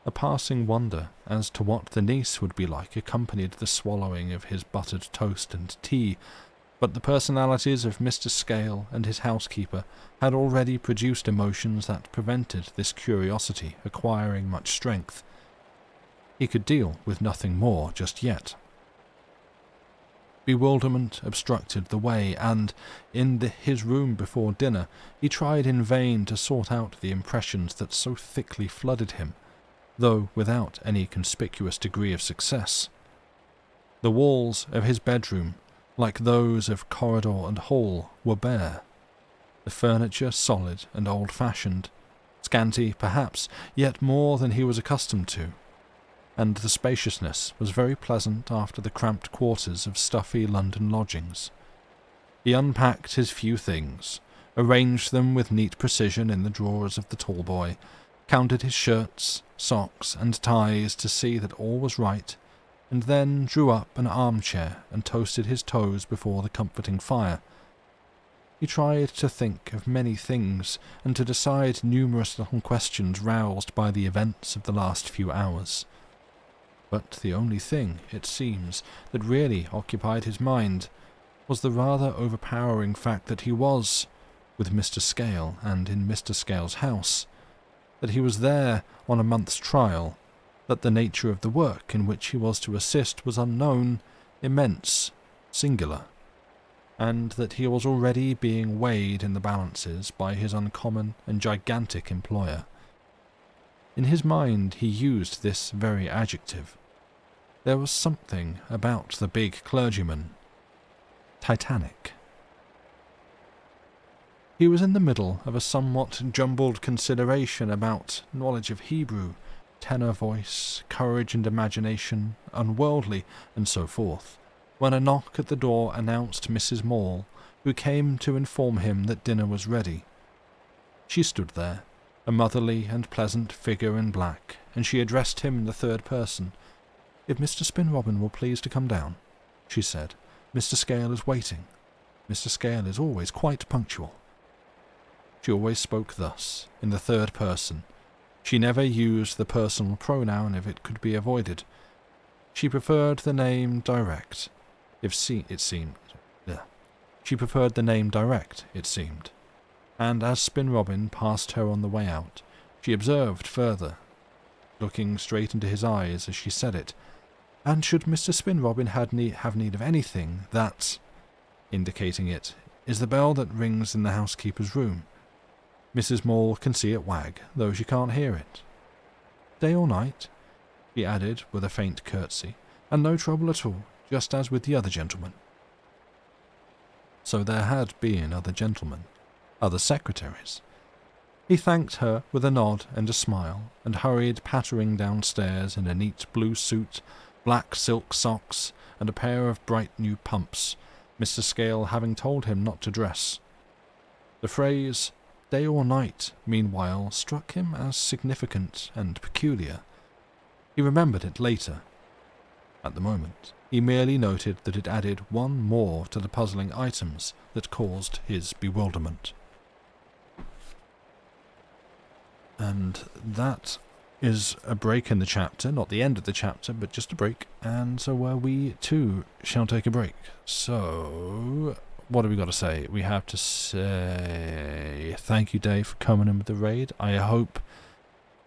A passing wonder as to what the niece would be like accompanied the swallowing of his buttered toast and tea, but the personalities of Mr. Scale and his housekeeper had already produced emotions that prevented this curiosity acquiring much strength. He could deal with nothing more just yet. Bewilderment obstructed the way, and, in his room before dinner, he tried in vain to sort out the impressions that so thickly flooded him, though without any conspicuous degree of success. The walls of his bedroom, like those of corridor and hall, were bare, the furniture solid and old-fashioned, scanty perhaps, yet more than he was accustomed to, and the spaciousness was very pleasant after the cramped quarters of stuffy London lodgings. He unpacked his few things, arranged them with neat precision in the drawers of the tall boy, counted his shirts, socks, and ties to see that all was right, and then drew up an armchair and toasted his toes before the comforting fire. He tried to think of many things and to decide numerous little questions roused by the events of the last few hours. But the only thing, it seems, that really occupied his mind was the rather overpowering fact that he was, with Mr. Scale and in Mr. Scale's house, that he was there on a month's trial, that the nature of the work in which he was to assist was unknown, immense, singular, and that he was already being weighed in the balances by his uncommon and gigantic employer. In his mind he used this very adjective. There was something about the big clergyman. Titanic. He was in the middle of a somewhat jumbled consideration about knowledge of Hebrew, tenor voice, courage and imagination, unworldly, and so forth, when a knock at the door announced Mrs. Maule, who came to inform him that dinner was ready. She stood there, a motherly and pleasant figure in black, and she addressed him in the third person. "If Mr. Spin Robin will please to come down," she said. "Mr. Scale is waiting. Mr. Scale is always quite punctual." She always spoke thus, in the third person, She never used the personal pronoun if it could be avoided. She preferred the name direct, it seemed. Yeah. She preferred the name direct, it seemed. And as Spin Robin passed her on the way out, she observed further, looking straight into his eyes as she said it, "And should Mr. Spin Robin have need of anything, that," indicating it, "is the bell that rings in the housekeeper's room. Mrs. Mole can see it wag, though she can't hear it. Day or night," she added with a faint curtsy, "and no trouble at all, just as with the other gentlemen." So there had been other gentlemen, other secretaries. He thanked her with a nod and a smile, and hurried pattering downstairs in a neat blue suit, black silk socks, and a pair of bright new pumps, Mr. Scale having told him not to dress. The phrase "day or night," meanwhile, struck him as significant and peculiar. He remembered it later. At the moment, he merely noted that it added one more to the puzzling items that caused his bewilderment. And that is a break in the chapter, not the end of the chapter, but just a break, and so we too shall take a break. So, what have we got to say? We have to say thank you, Dave, for coming in with the raid. I hope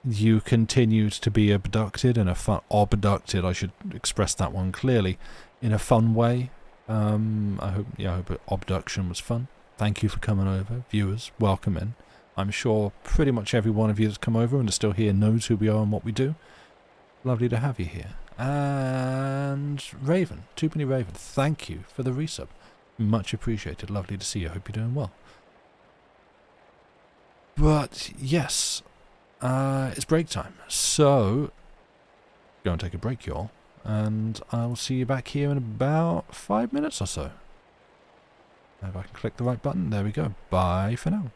you continued to be abducted in a fun, abducted, I should express that one clearly, in a fun way. I hope abduction was fun. Thank you for coming over. Viewers, welcome in. I'm sure pretty much every one of you that's come over and is still here knows who we are and what we do. Lovely to have you here. And Raven, Twopenny Raven, thank you for the resub. Much appreciated. Lovely to see you. Hope you're doing well. But yes, it's break time. So, go and take a break, y'all. And I'll see you back here in about 5 minutes or so. If I can click the right button, there we go. Bye for now.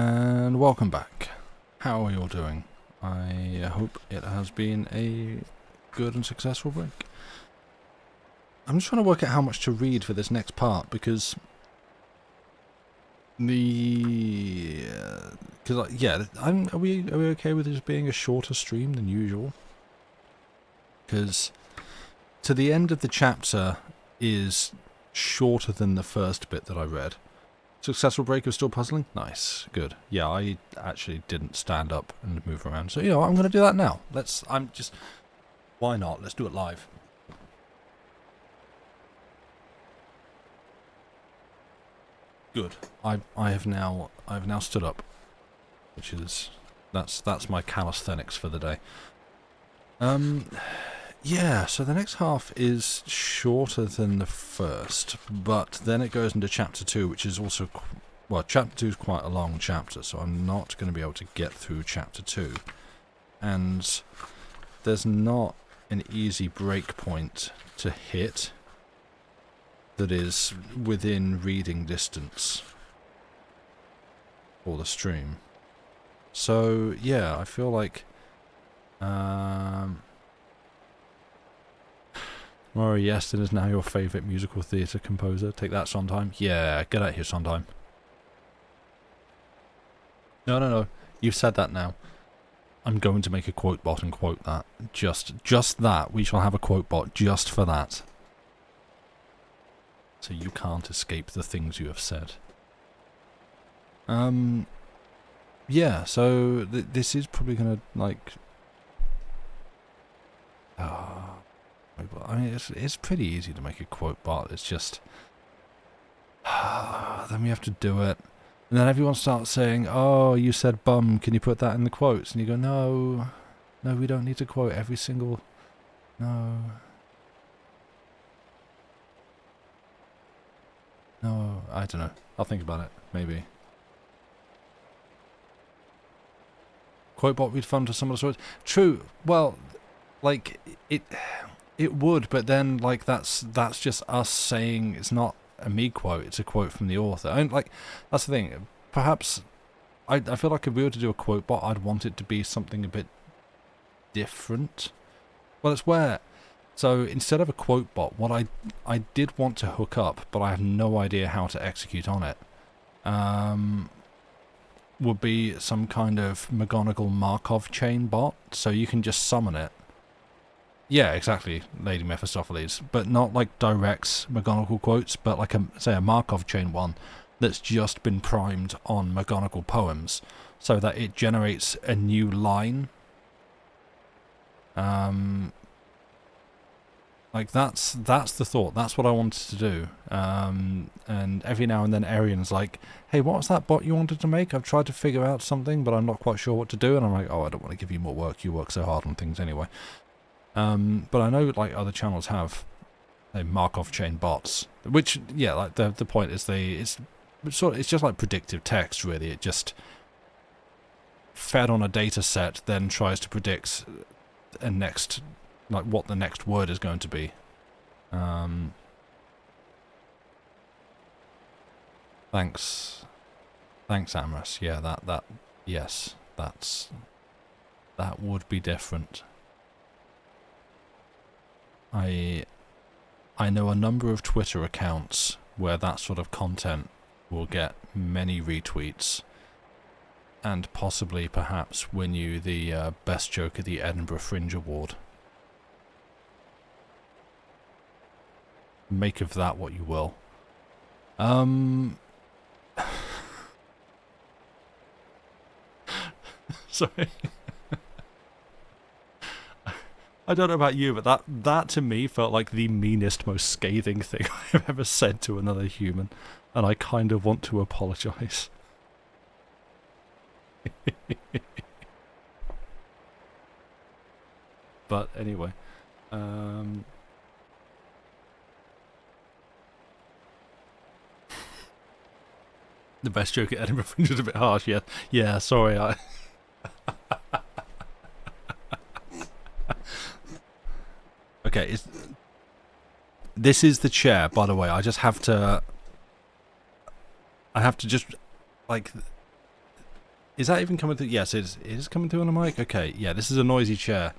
And welcome back. How are you all doing? I hope it has been a good and successful break. I'm just trying to work out how much to read for this next part, because are we okay with this being a shorter stream than usual? Because to the end of the chapter is shorter than the first bit that I read. Successful break of still puzzling? Nice. Good. Yeah, I actually didn't stand up and move around. So, you know, I'm going to do that now. Why not? Let's do it live. Good. I've now stood up. Which is, that's my calisthenics for the day. Yeah, so the next half is shorter than the first, but then it goes into chapter 2, which is also, well, chapter 2 is quite a long chapter, so I'm not going to be able to get through chapter 2. And there's not an easy break point to hit that is within reading distance for the stream. So, yeah, I feel like Maury Yeston is now your favourite musical theatre composer. Take that, Sondheim. Yeah, get out here, Sondheim. No. You've said that now. I'm going to make a quote bot and quote that. Just that. We shall have a quote bot just for that. So you can't escape the things you have said. Yeah, so this is probably going to, like... I mean, it's pretty easy to make a quote bot. It's just... then we have to do it. And then everyone starts saying, oh, you said bum, can you put that in the quotes? And you go, no, we don't need to quote every single... No, I don't know. I'll think about it, maybe. Quote bot would be fun to some of the stories. True, well, like, it would, but then, like, that's just us saying it's not a me quote, it's a quote from the author. And, like, that's the thing. Perhaps, I feel like if we were to do a quote bot, I'd want it to be something a bit different. Well, it's where... So, instead of a quote bot, what I did want to hook up, but I have no idea how to execute on it, would be some kind of McGonagall Markov chain bot, so you can just summon it. Yeah, exactly, Lady Mephistopheles, but not like direct McGonagall quotes, but like a Markov chain one that's just been primed on McGonagall poems, so that it generates a new line. Like that's the thought. That's what I wanted to do. And every now and then, Arian's like, "Hey, what was that bot you wanted to make? I've tried to figure out something, but I'm not quite sure what to do." And I'm like, "Oh, I don't want to give you more work. You work so hard on things anyway." But I know like other channels have Markov chain bots, which like the point is it's just like predictive text really. It just fed on a data set, then tries to predict a next, like what the next word is going to be. Thanks Amras. Yeah, that would be different. I know a number of Twitter accounts where that sort of content will get many retweets and possibly perhaps win you the best joke at the Edinburgh Fringe Award. Make of that what you will. Sorry. I don't know about you, but that to me felt like the meanest, most scathing thing I've ever said to another human, and I kind of want to apologise. But anyway, the best joke at Edinburgh Fringe is a bit harsh. Yeah. Sorry, Okay, this is the chair, by the way. I have to just, like, Is that even coming through? Yes, it is coming through on the mic. Okay, yeah, this is a noisy chair.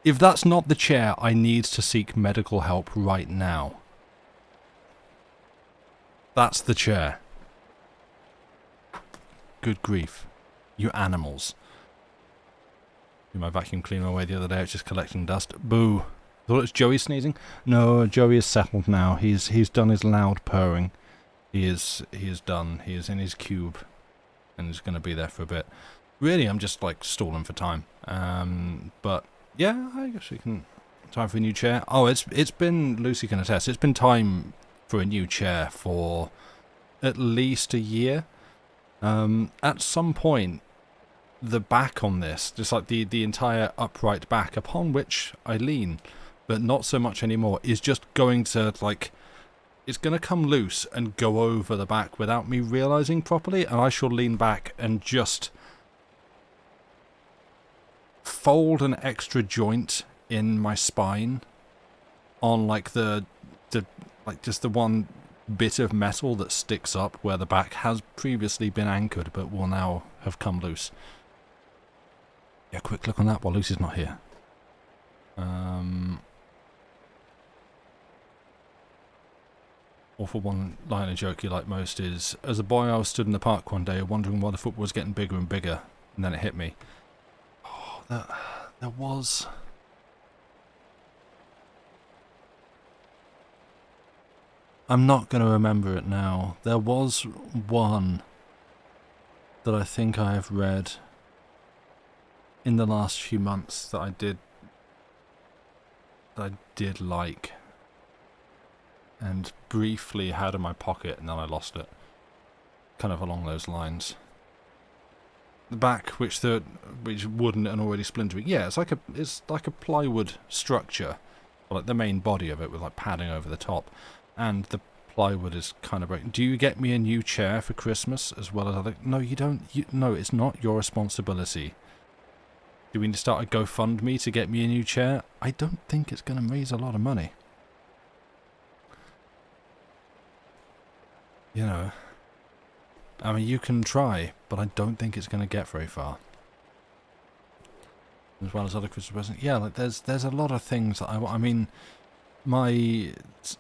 If that's not the chair, I need to seek medical help right now. That's the chair. Good grief. You animals. My vacuum cleaner away the other day, it's just collecting dust. Boo. Thought it was Joey sneezing? No, Joey is settled now. He's done his loud purring. He is done. He is in his cube. And he's going to be there for a bit. Really, I'm just like stalling for time. But yeah, I guess we can. Time for a new chair. Oh, it's been, Lucy can attest, it's been time for a new chair for at least a year. At some point, the back on this, just like the entire upright back upon which I lean, but not so much anymore, is just going to like, it's going to come loose and go over the back without me realizing properly, and I shall lean back and just fold an extra joint in my spine on like the like just the one bit of metal that sticks up where the back has previously been anchored but will now have come loose. Yeah, quick look on that while Lucy's not here. Or for one line of joke you like most is, as a boy I was stood in the park one day wondering why the football was getting bigger and bigger, and then it hit me. Oh, there was... I'm not going to remember it now. There was one that I think I have read in the last few months that I did like, and briefly had in my pocket, and then I lost it. Kind of along those lines. The back, which wooden and already splintering. Yeah, it's like a plywood structure, like the main body of it with like padding over the top, and the plywood is kind of breaking. Do you get me a new chair for Christmas as well as other? No, you don't. No, it's not your responsibility. Do we need to start a GoFundMe to get me a new chair? I don't think it's going to raise a lot of money. You know, I mean, you can try, but I don't think it's going to get very far. As well as other Christmas presents. Yeah, like there's a lot of things that I mean, my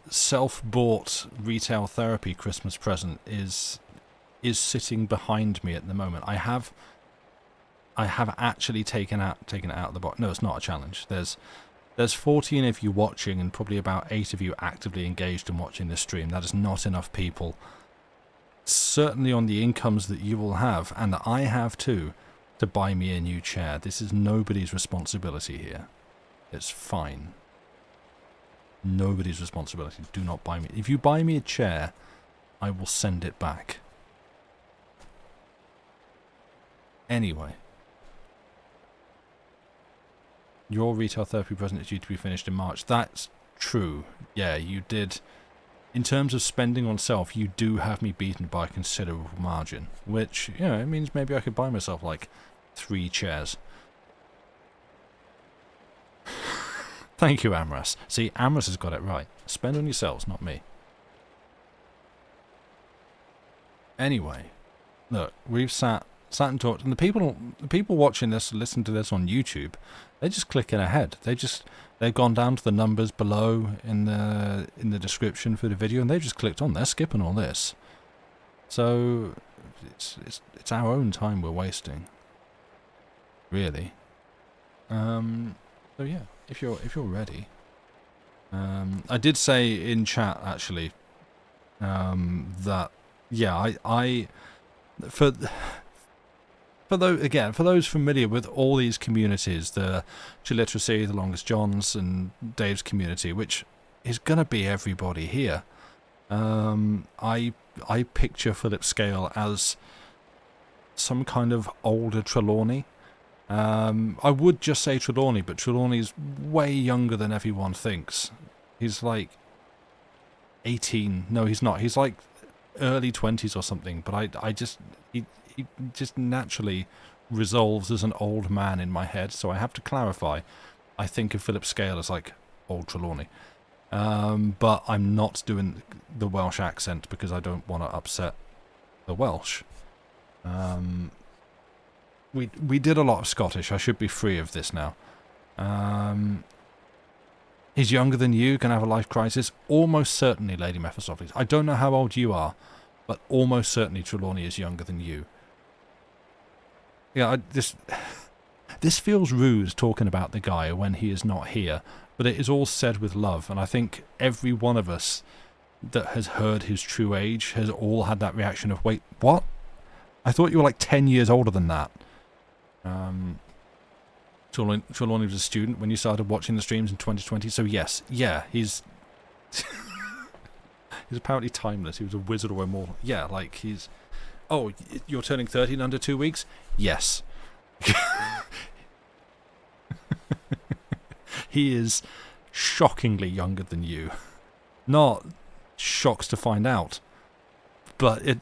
self-bought retail therapy Christmas present is sitting behind me at the moment. I have actually taken it out of the box. No, it's not a challenge. There's 14 of you watching and probably about 8 of you actively engaged in watching this stream. That is not enough people. Certainly on the incomes that you will have, and that I have too, to buy me a new chair. This is nobody's responsibility here. It's fine. Nobody's responsibility. Do not buy me. If you buy me a chair, I will send it back. Anyway. Your retail therapy present is due to be finished in March. That's true. Yeah, you did. In terms of spending on self, you do have me beaten by a considerable margin. Which, you know, it means maybe I could buy myself, like, 3 chairs. Thank you, Amras. See, Amras has got it right. Spend on yourselves, not me. Anyway, look, we've sat and talked, and the people watching this, listen to this on YouTube, they're just clicking ahead. They've gone down to the numbers below in the description for the video, and they've just clicked on. They're skipping all this, so it's our own time we're wasting, really. So yeah, if you're ready, I did say in chat actually that yeah, I for those familiar with all these communities, the Chiliteracy, the Longest Johns, and Dave's community, which is gonna be everybody here. I picture Philip Scale as some kind of older Trelawney. I would just say Trelawney, but Trelawney's way younger than everyone thinks. He's like 18. No, he's not. He's like early 20s or something. But he just naturally resolves as an old man in my head. So I have to clarify. I think of Philip Scale as like old Trelawney. But I'm not doing the Welsh accent because I don't want to upset the Welsh. We did a lot of Scottish. I should be free of this now. He's younger than you, can have a life crisis. Almost certainly, Lady Mephistopheles. I don't know how old you are, but almost certainly Trelawney is younger than you. Yeah, this feels rude talking about the guy when he is not here, but it is all said with love, and I think every one of us that has heard his true age has all had that reaction of, wait, what? I thought you were like 10 years older than that. Trelawney was a student when you started watching the streams in 2020, so yes, yeah, he's apparently timeless. He was a wizard or immortal. Yeah, like he's... Oh, you're turning 30 in under 2 weeks? Yes. He is shockingly younger than you. Not shocked to find out, but I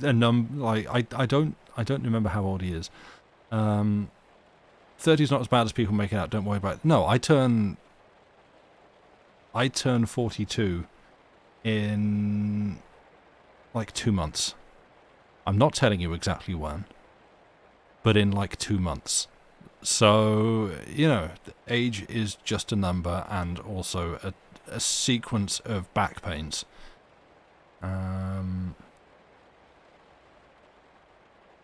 don't remember how old he is. 30 is not as bad as people make it out. Don't worry about it. No, I turn 42 in like 2 months. I'm not telling you exactly when, but in like 2 months. So, you know, age is just a number and also a sequence of back pains.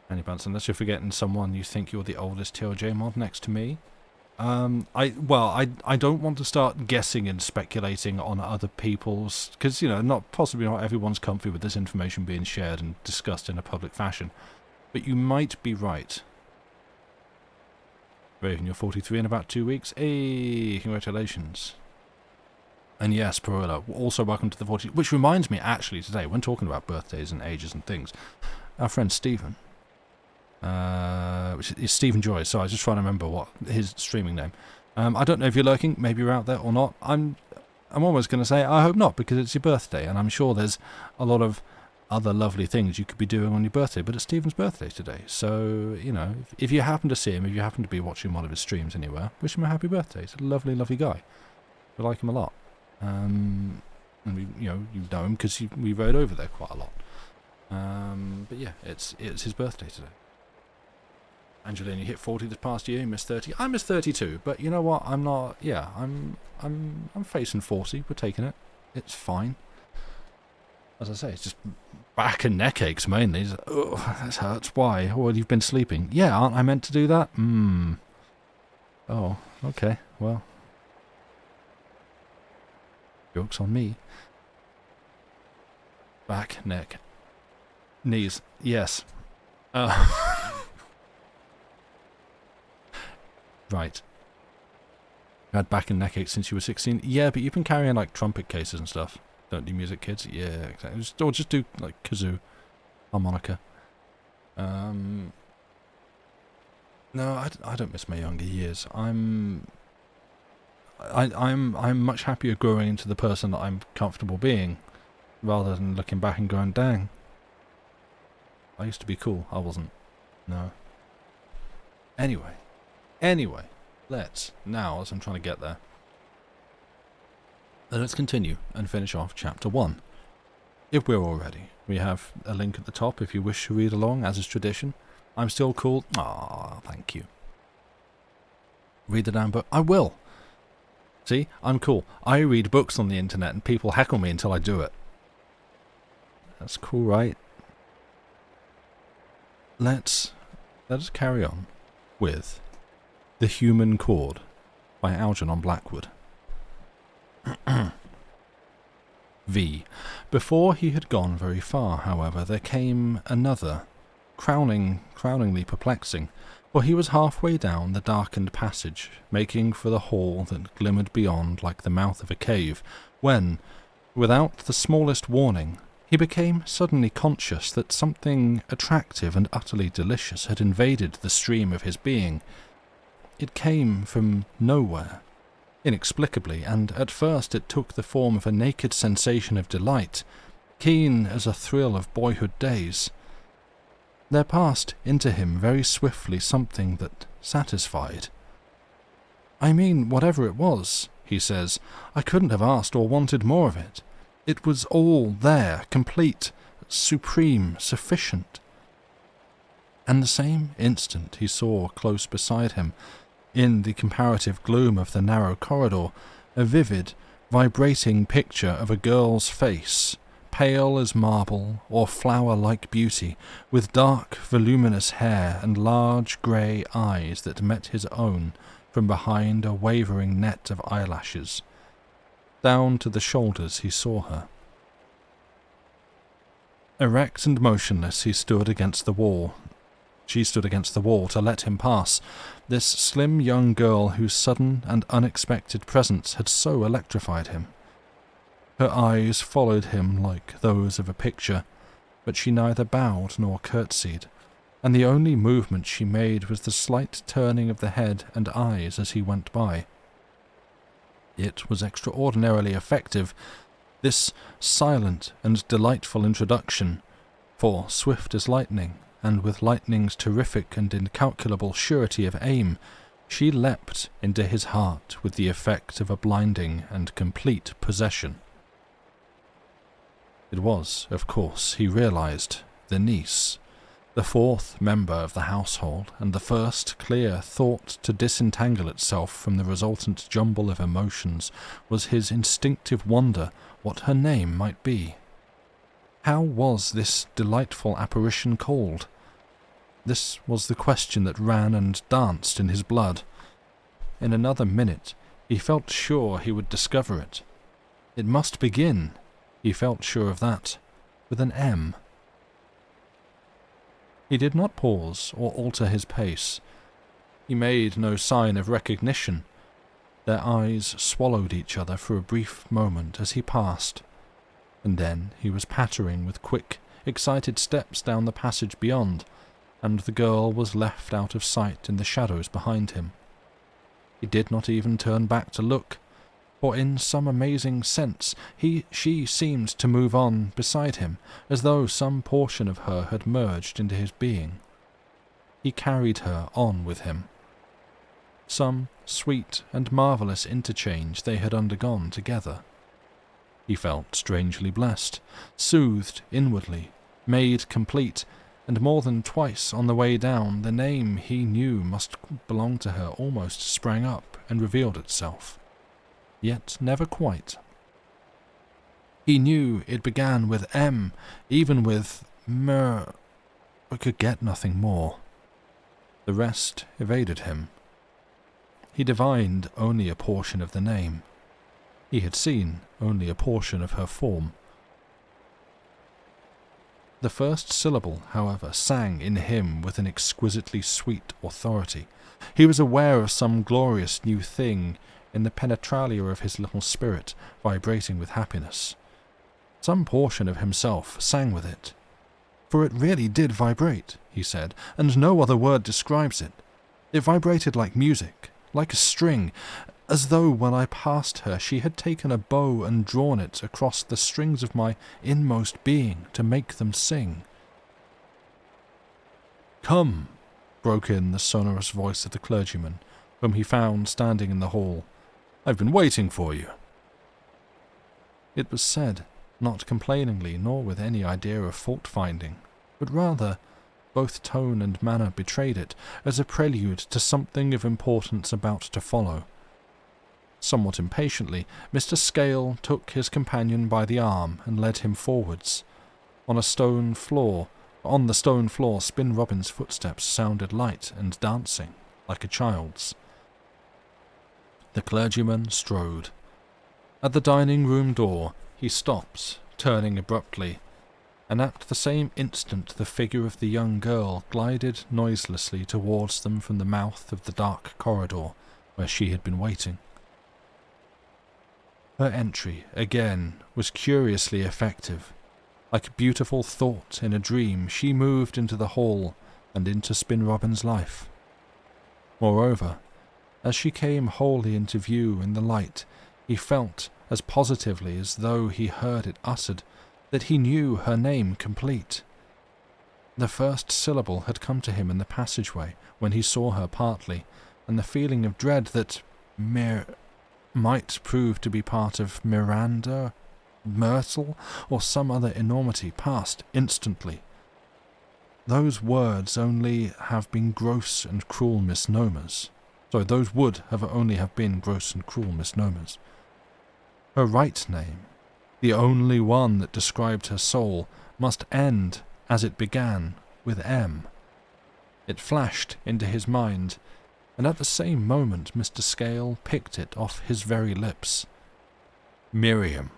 Any Bunsen, unless you're forgetting someone you think you're the oldest TLJ mod next to me. I don't want to start guessing and speculating on other people's, because, you know, possibly not everyone's comfy with this information being shared and discussed in a public fashion. But you might be right. Raven, you're 43 in about 2 weeks. Hey, congratulations. And yes, Perilla, also welcome to the 40. Which reminds me, actually, today, when talking about birthdays and ages and things, our friend Stephen, which is Stephen Joy, so I was just trying to remember what his streaming name. I don't know if you're lurking, maybe you're out there or not. I'm almost going to say I hope not, because it's your birthday, and I'm sure there's a lot of other lovely things you could be doing on your birthday, but it's Stephen's birthday today, so, you know, if you happen to see him, if you happen to be watching one of his streams anywhere, wish him a happy birthday. He's a lovely, lovely guy. We like him a lot. And you know him because we rode over there quite a lot. But yeah, it's his birthday today. Angelina, you hit 40 this past year. You missed 30. I missed 32, but you know what? I'm not. Yeah, I'm facing 40. We're taking it. It's fine. As I say, it's just back and neck aches mainly. Oh, this hurts. Why? Well, you've been sleeping. Yeah, aren't I meant to do that? Oh, okay. Well. Joke's on me. Back, neck, knees. Yes. Right. You had back and neck aches since you were 16? Yeah, but you've been carrying like trumpet cases and stuff. Don't do music, kids? Yeah, exactly. Or just do like kazoo, harmonica. No, I don't miss my younger years. I'm much happier growing into the person that I'm comfortable being, rather than looking back and going, dang, I used to be cool. I wasn't. No. Anyway, let's, now, as I'm trying to get there, let's continue and finish off Chapter 1. If we're all ready, we have a link at the top if you wish to read along, as is tradition. I'm still cool. Ah, thank you. Read the damn book. I will. See, I'm cool. I read books on the internet and people heckle me until I do it. That's cool, right? Let us carry on with The Human Chord by Algernon Blackwood. V. Before he had gone very far, however, there came another, crowningly perplexing, for he was halfway down the darkened passage, making for the hall that glimmered beyond like the mouth of a cave, when, without the smallest warning, he became suddenly conscious that something attractive and utterly delicious had invaded the stream of his being. It came from nowhere, inexplicably, and at first it took the form of a naked sensation of delight, keen as a thrill of boyhood days. There passed into him very swiftly something that satisfied. I mean, whatever it was, he says, I couldn't have asked or wanted more of it. It was all there, complete, supreme, sufficient. And the same instant he saw close beside him, in the comparative gloom of the narrow corridor, a vivid, vibrating picture of a girl's face, pale as marble or flower-like beauty, with dark, voluminous hair and large grey eyes that met his own from behind a wavering net of eyelashes. Down to the shoulders he saw her. Erect and motionless he stood against the wall. She stood against the wall to let him pass, this slim young girl whose sudden and unexpected presence had so electrified him. Her eyes followed him like those of a picture, but she neither bowed nor curtsied, and the only movement she made was the slight turning of the head and eyes as he went by. It was extraordinarily effective, this silent and delightful introduction, for swift as lightning, and with lightning's terrific and incalculable surety of aim, she leapt into his heart with the effect of a blinding and complete possession. It was, of course, he realized, the niece, the fourth member of the household, and the first clear thought to disentangle itself from the resultant jumble of emotions was his instinctive wonder what her name might be. How was this delightful apparition called? This was the question that ran and danced in his blood. In another minute he felt sure he would discover it. It must begin, he felt sure of that, with an M. He did not pause or alter his pace. He made no sign of recognition. Their eyes swallowed each other for a brief moment as he passed, and then he was pattering with quick, excited steps down the passage beyond, and the girl was left out of sight in the shadows behind him. He did not even turn back to look, for in some amazing sense she seemed to move on beside him, as though some portion of her had merged into his being. He carried her on with him. Some sweet and marvellous interchange they had undergone together. He felt strangely blessed, soothed inwardly, made complete, and more than twice on the way down the name he knew must belong to her almost sprang up and revealed itself. Yet never quite. He knew it began with M, even with Mer, but could get nothing more. The rest evaded him. He divined only a portion of the name. He had seen only a portion of her form. The first syllable, however, sang in him with an exquisitely sweet authority. He was aware of some glorious new thing in the penetralia of his little spirit, vibrating with happiness. Some portion of himself sang with it. For it really did vibrate, he said, and no other word describes it. It vibrated like music, like a string, as though when I passed her she had taken a bow and drawn it across the strings of my inmost being to make them sing. "Come," broke in the sonorous voice of the clergyman, whom he found standing in the hall. "I've been waiting for you." It was said, not complainingly nor with any idea of fault-finding, but rather, both tone and manner betrayed it, as a prelude to something of importance about to follow. Somewhat impatiently, Mr. Scale took his companion by the arm and led him forwards. On the stone floor, Spin Robin's footsteps sounded light and dancing, like a child's. The clergyman strode. At the dining-room door he stopped, turning abruptly, and at the same instant the figure of the young girl glided noiselessly towards them from the mouth of the dark corridor where she had been waiting. Her entry, again, was curiously effective. Like a beautiful thought in a dream, she moved into the hall and into Spin Robin's life. Moreover, as she came wholly into view in the light, he felt, as positively as though he heard it uttered, that he knew her name complete. The first syllable had come to him in the passageway when he saw her partly, and the feeling of dread that might prove to be part of Miranda, Myrtle, or some other enormity passed instantly. those words only have been gross and cruel misnomers. Sorry, those would have only have been gross and cruel misnomers. Her right name, the only one that described her soul, must end, as it began, with M. It flashed into his mind, and at the same moment Mr. Scale picked it off his very lips. Miriam,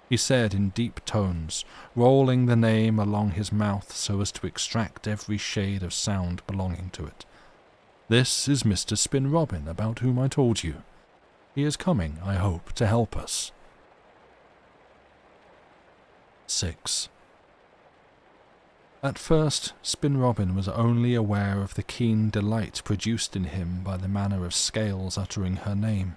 he said in deep tones, rolling the name along his mouth so as to extract every shade of sound belonging to it. This is Mr. Spin-Robin, about whom I told you. He is coming, I hope, to help us. 6. At first, Spin-Robin was only aware of the keen delight produced in him by the manner of Scales uttering her name,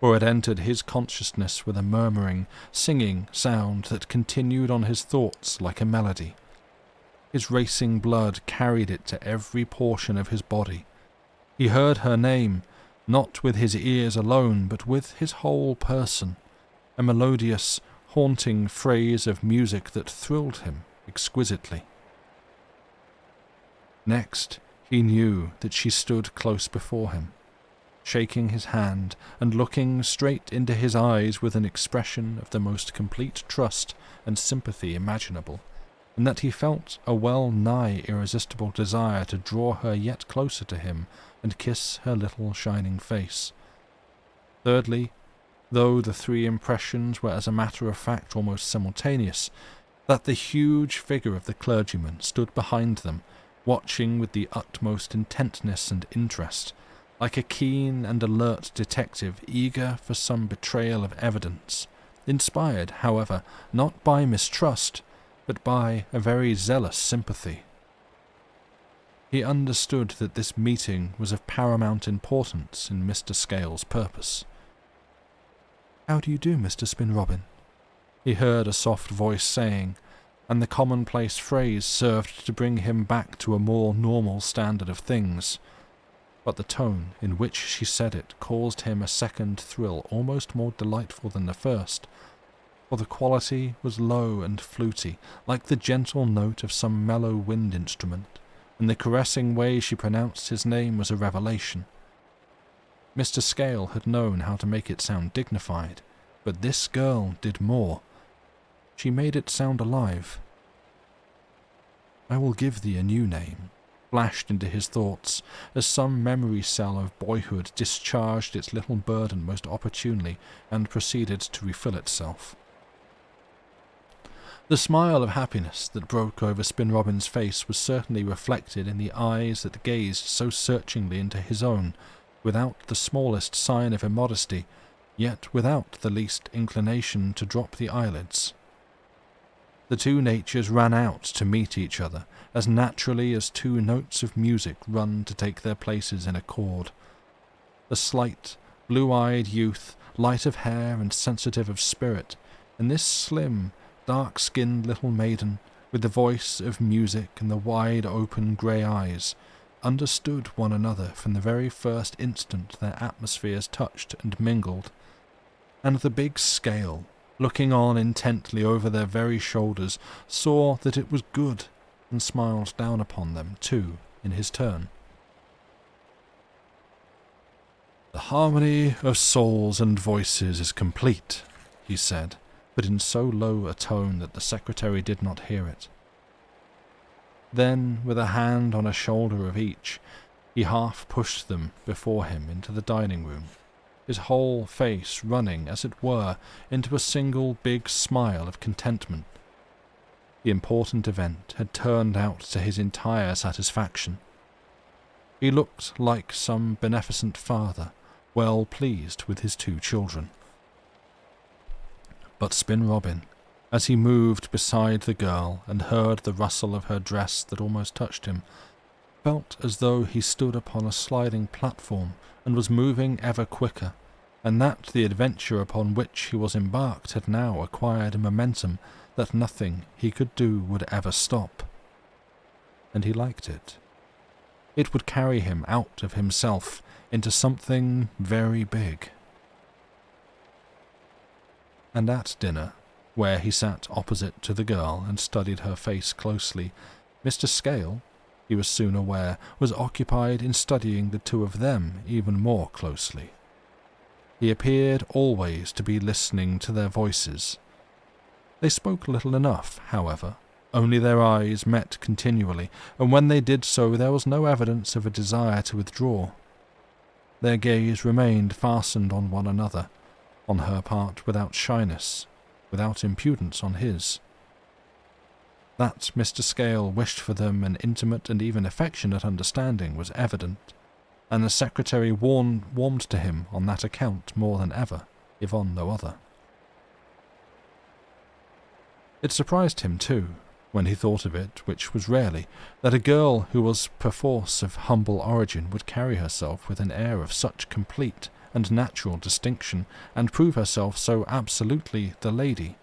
for it entered his consciousness with a murmuring, singing sound that continued on his thoughts like a melody. His racing blood carried it to every portion of his body. He heard her name, not with his ears alone, but with his whole person, a melodious, haunting phrase of music that thrilled him exquisitely. Next, he knew that she stood close before him, shaking his hand and looking straight into his eyes with an expression of the most complete trust and sympathy imaginable, and that he felt a well-nigh irresistible desire to draw her yet closer to him and kiss her little shining face. Thirdly, though the three impressions were as a matter of fact almost simultaneous, that the huge figure of the clergyman stood behind them, watching with the utmost intentness and interest, like a keen and alert detective eager for some betrayal of evidence, inspired, however, not by mistrust, but by a very zealous sympathy. He understood that this meeting was of paramount importance in Mr. Scales' purpose. "How do you do, Mr. Spin-Robin?" he heard a soft voice saying, and the commonplace phrase served to bring him back to a more normal standard of things. But the tone in which she said it caused him a second thrill almost more delightful than the first, for the quality was low and fluty, like the gentle note of some mellow wind instrument, and the caressing way she pronounced his name was a revelation. Mr. Scale had known how to make it sound dignified, but this girl did more. She made it sound alive. "I will give thee a new name," flashed into his thoughts, as some memory cell of boyhood discharged its little burden most opportunely and proceeded to refill itself. The smile of happiness that broke over Spin-Robin's face was certainly reflected in the eyes that gazed so searchingly into his own, without the smallest sign of immodesty, yet without the least inclination to drop the eyelids. The two natures ran out to meet each other, as naturally as two notes of music run to take their places in a chord. The slight, blue-eyed youth, light of hair and sensitive of spirit, and this slim, dark-skinned little maiden, with the voice of music and the wide-open grey eyes, understood one another from the very first instant their atmospheres touched and mingled, and the big Scale, looking on intently over their very shoulders, saw that it was good, and smiled down upon them, too, in his turn. "The harmony of souls and voices is complete," he said, but in so low a tone that the secretary did not hear it. Then, with a hand on a shoulder of each, he half pushed them before him into the dining room, his whole face running, as it were, into a single big smile of contentment. The important event had turned out to his entire satisfaction. He looked like some beneficent father, well pleased with his two children. But Spin-Robin, as he moved beside the girl and heard the rustle of her dress that almost touched him, felt as though he stood upon a sliding platform and was moving ever quicker, and that the adventure upon which he was embarked had now acquired a momentum that nothing he could do would ever stop. And he liked it. It would carry him out of himself into something very big. And at dinner, where he sat opposite to the girl and studied her face closely, Mr. Scale, he was soon aware, was occupied in studying the two of them even more closely. He appeared always to be listening to their voices. They spoke little enough, however. Only their eyes met continually, and when they did so there was no evidence of a desire to withdraw. Their gaze remained fastened on one another, on her part without shyness, without impudence on his. That Mr. Scale wished for them an intimate and even affectionate understanding was evident, and the secretary warmed to him on that account more than ever, if on no other. It surprised him, too, when he thought of it, which was rarely, that a girl who was perforce of humble origin would carry herself with an air of such complete and natural distinction, and prove herself so absolutely the lady.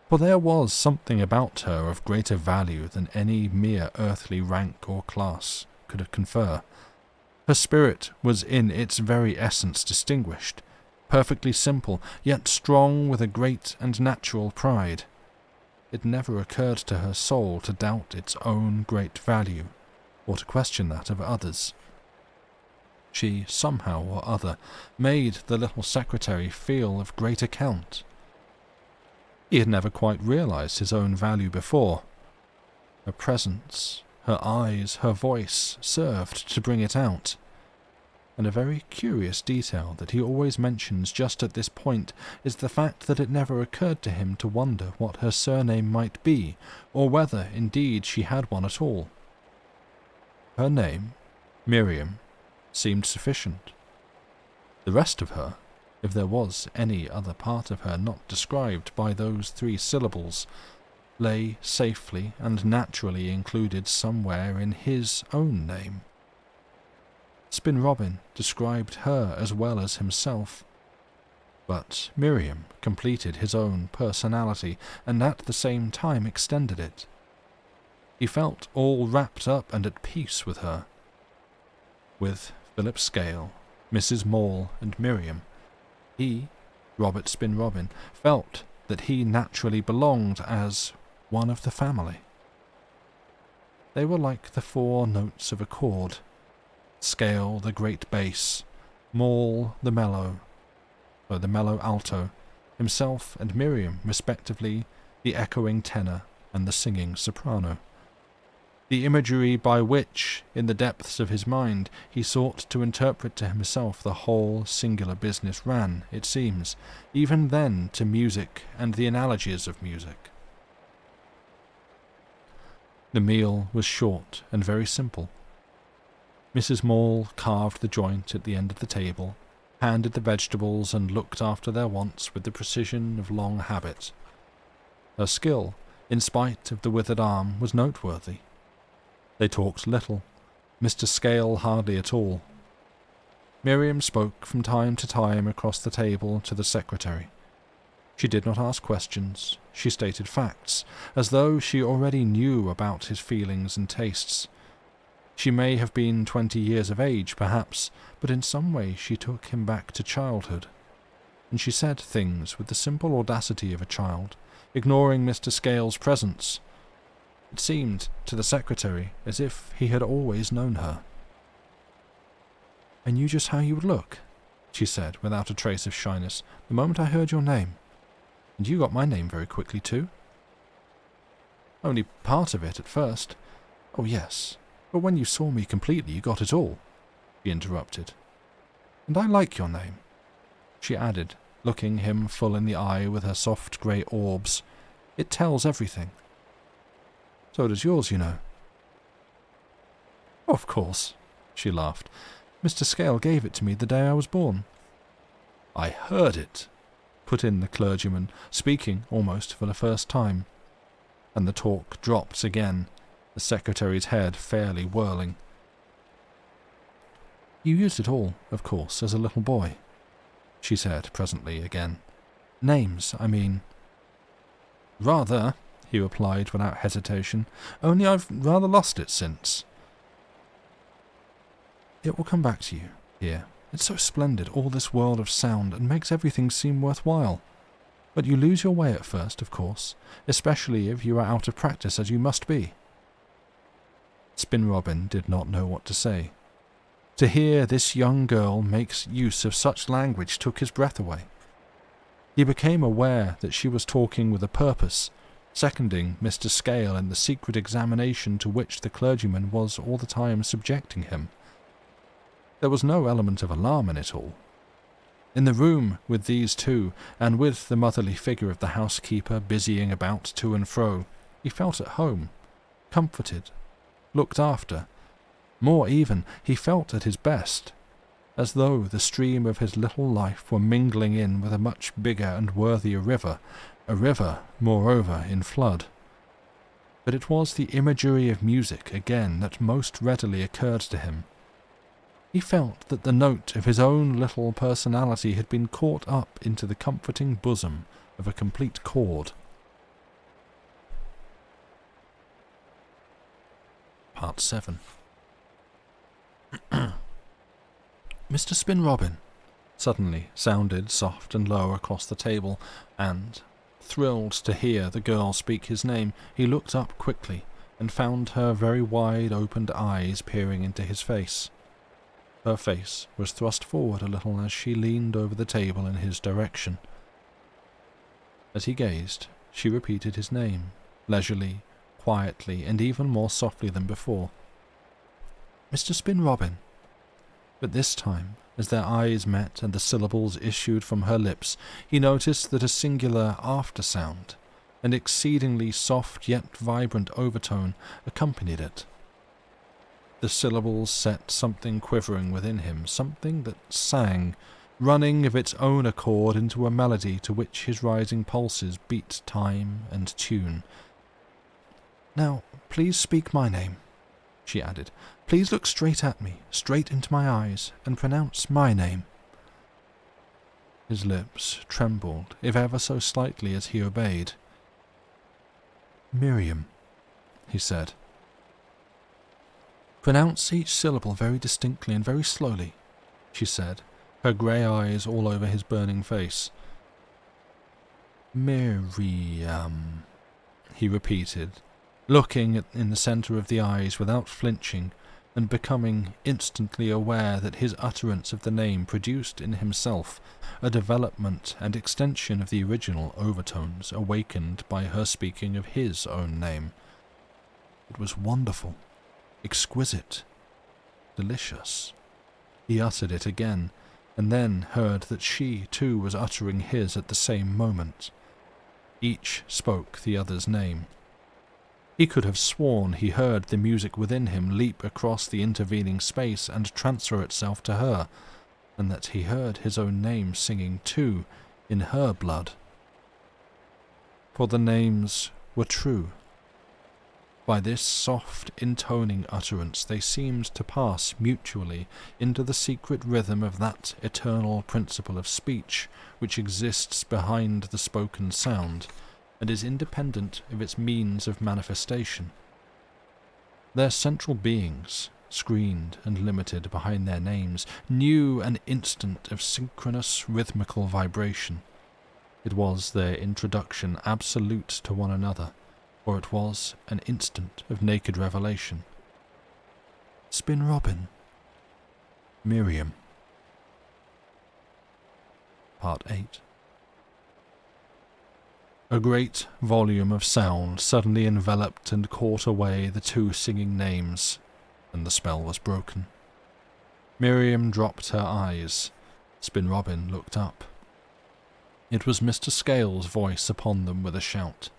For there was something about her of greater value than any mere earthly rank or class could confer. Her spirit was in its very essence distinguished, perfectly simple, yet strong with a great and natural pride. It never occurred to her soul to doubt its own great value, or to question that of others. She, somehow or other, made the little secretary feel of great account. He had never quite realized his own value before. Her presence, her eyes, her voice served to bring it out. And a very curious detail that he always mentions just at this point is the fact that it never occurred to him to wonder what her surname might be, or whether, indeed, she had one at all. Her name, Miriam, seemed sufficient. The rest of her, if there was any other part of her not described by those 3 syllables, lay safely and naturally included somewhere in his own name. Spin Robin described her as well as himself, but Miriam completed his own personality and at the same time extended it. He felt all wrapped up and at peace with her. With Philip Scale, Mrs. Maule, and Miriam, he, Robert Spin Robin, felt that he naturally belonged as one of the family. They were like the 4 notes of a chord. Scale the great bass, Maule the mellow alto, himself and Miriam, respectively, the echoing tenor and the singing soprano. The imagery by which, in the depths of his mind, he sought to interpret to himself the whole singular business ran, it seems, even then to music and the analogies of music. The meal was short and very simple. Mrs. Maule carved the joint at the end of the table, handed the vegetables, and looked after their wants with the precision of long habit. Her skill, in spite of the withered arm, was noteworthy. They talked little, Mr. Scale hardly at all. Miriam spoke from time to time across the table to the secretary. She did not ask questions, she stated facts, as though she already knew about his feelings and tastes. She may have been 20 years of age, perhaps, but in some way she took him back to childhood. And she said things with the simple audacity of a child, ignoring Mr. Scale's presence. It seemed to the secretary as if he had always known her. "I knew just how you would look," she said, without a trace of shyness, "the moment I heard your name. And you got my name very quickly, too." "Only part of it at first." "Oh, yes. But when you saw me completely, you got it all," he interrupted. "And I like your name," she added, looking him full in the eye with her soft grey orbs. "It tells everything." "So does yours, you know." "Of course," she laughed. "Mr. Scale gave it to me the day I was born." "I heard it," put in the clergyman, speaking almost for the first time. And the talk dropped again, the secretary's head fairly whirling. "You used it all, of course, as a little boy," she said presently again. "Names, I mean." "Rather," he replied without hesitation, "only I've rather lost it since." "It will come back to you, dear. It's so splendid, all this world of sound, and makes everything seem worthwhile. But you lose your way at first, of course, especially if you are out of practice, as you must be." Spin Robin did not know what to say. To hear this young girl make use of such language took his breath away. He became aware that she was talking with a purpose, seconding Mr. Scale in the secret examination to which the clergyman was all the time subjecting him. There was no element of alarm in it all. In the room with these two, and with the motherly figure of the housekeeper busying about to and fro, he felt at home, comforted, looked after. More even, he felt at his best, as though the stream of his little life were mingling in with a much bigger and worthier river, a river, moreover, in flood. But it was the imagery of music again that most readily occurred to him. He felt that the note of his own little personality had been caught up into the comforting bosom of a complete chord. Part 7. Mr. Spin Robin suddenly sounded soft and low across the table, and, thrilled to hear the girl speak his name, he looked up quickly and found her very wide-opened eyes peering into his face. Her face was thrust forward a little as she leaned over the table in his direction. As he gazed, she repeated his name, leisurely, quietly, and even more softly than before. Mr. Spin Robin. But this time, as their eyes met and the syllables issued from her lips, he noticed that a singular after-sound, an exceedingly soft yet vibrant overtone, accompanied it. The syllables set something quivering within him, something that sang, running of its own accord into a melody to which his rising pulses beat time and tune. "Now, please speak my name," she added. "Please look straight at me, straight into my eyes, and pronounce my name." His lips trembled, if ever so slightly, as he obeyed. "Miriam," he said. "Pronounce each syllable very distinctly and very slowly," she said, her grey eyes all over his burning face. "Miriam," he repeated, looking in the centre of the eyes without flinching, and becoming instantly aware that his utterance of the name produced in himself a development and extension of the original overtones awakened by her speaking of his own name. It was wonderful, exquisite, delicious. He uttered it again, and then heard that she, too, was uttering his at the same moment. Each spoke the other's name. He could have sworn he heard the music within him leap across the intervening space and transfer itself to her, and that he heard his own name singing too, in her blood. For the names were true. By this soft, intoning utterance they seemed to pass mutually into the secret rhythm of that eternal principle of speech which exists behind the spoken sound, and is independent of its means of manifestation. Their central beings, screened and limited behind their names, knew an instant of synchronous rhythmical vibration. It was their introduction absolute to one another, or it was an instant of naked revelation. Spin Robin. Miriam. Part 8. A great volume of sound suddenly enveloped and caught away the two singing names, and the spell was broken. Miriam dropped her eyes. Spin Robin looked up. It was Mr. Scale's voice upon them with a shout.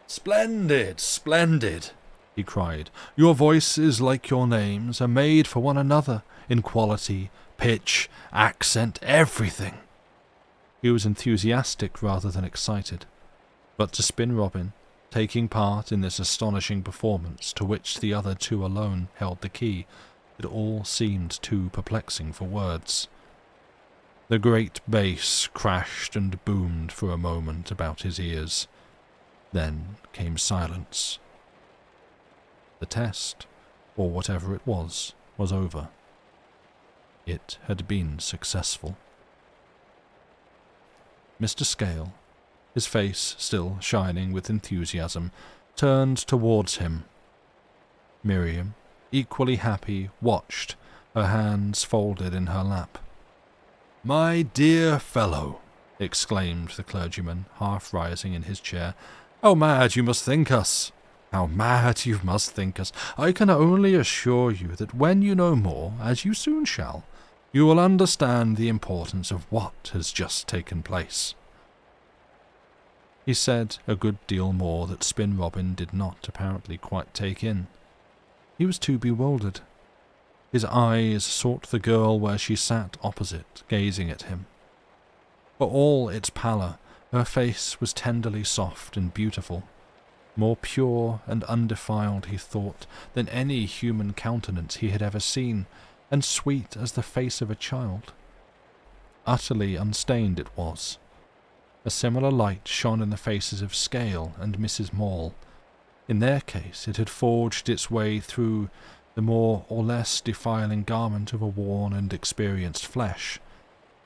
"Splendid, splendid!" he cried. "Your voices, like your names, are made for one another, in quality, pitch, accent, everything." He was enthusiastic rather than excited, but to Spin Robin, taking part in this astonishing performance to which the other two alone held the key, it all seemed too perplexing for words. The great bass crashed and boomed for a moment about his ears. Then came silence. The test, or whatever it was over. It had been successful. Mr. Scale, his face still shining with enthusiasm, turned towards him. Miriam, equally happy, watched, her hands folded in her lap. "My dear fellow," exclaimed the clergyman, half rising in his chair, "how mad you must think us! How mad you must think us! I can only assure you that when you know more, as you soon shall, you will understand the importance of what has just taken place." He said a good deal more that Spin Robin did not apparently quite take in. He was too bewildered. His eyes sought the girl where she sat opposite, gazing at him. For all its pallor, her face was tenderly soft and beautiful, more pure and undefiled, he thought, than any human countenance he had ever seen, and sweet as the face of a child. Utterly unstained it was. A similar light shone in the faces of Scale and Mrs. Maule. In their case it had forged its way through the more or less defiling garment of a worn and experienced flesh,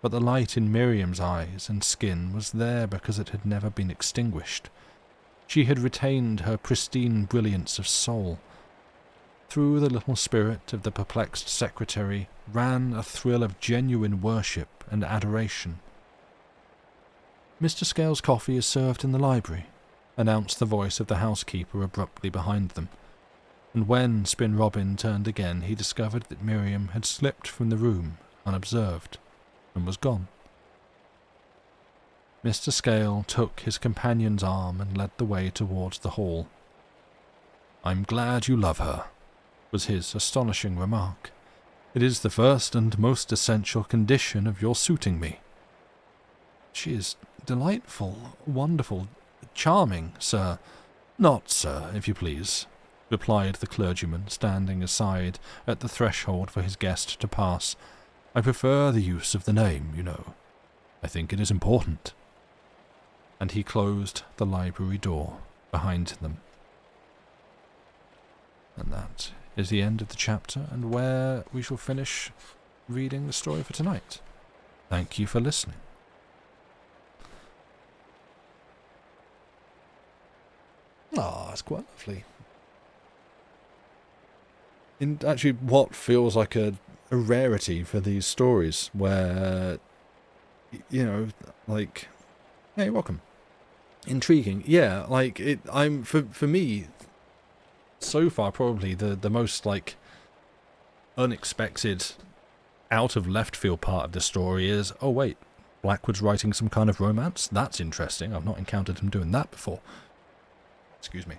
but the light in Miriam's eyes and skin was there because it had never been extinguished. She had retained her pristine brilliance of soul. Through the little spirit of the perplexed secretary ran a thrill of genuine worship and adoration. "Mr. Scale's coffee is served in the library," announced the voice of the housekeeper abruptly behind them, and when Spin Robin turned again he discovered that Miriam had slipped from the room unobserved and was gone. Mr. Scale took his companion's arm and led the way towards the hall. "I'm glad you love her," was his astonishing remark. "It is the first and most essential condition of your suiting me." "She is delightful, wonderful, charming, sir." "Not sir, if you please," replied the clergyman, standing aside at the threshold for his guest to pass. "I prefer the use of the name, you know. I think it is important." And he closed the library door behind them. And that is the end of the chapter, and where we shall finish reading the story for tonight. Thank you for listening. That's quite lovely. In actually what feels like a rarity for these stories, where, you know, like, hey, you're welcome. Intriguing, yeah. Like for me, so far probably the most like unexpected, out of left field part of the story is, oh wait, Blackwood's writing some kind of romance. That's interesting. I've not encountered him doing that before. Excuse me.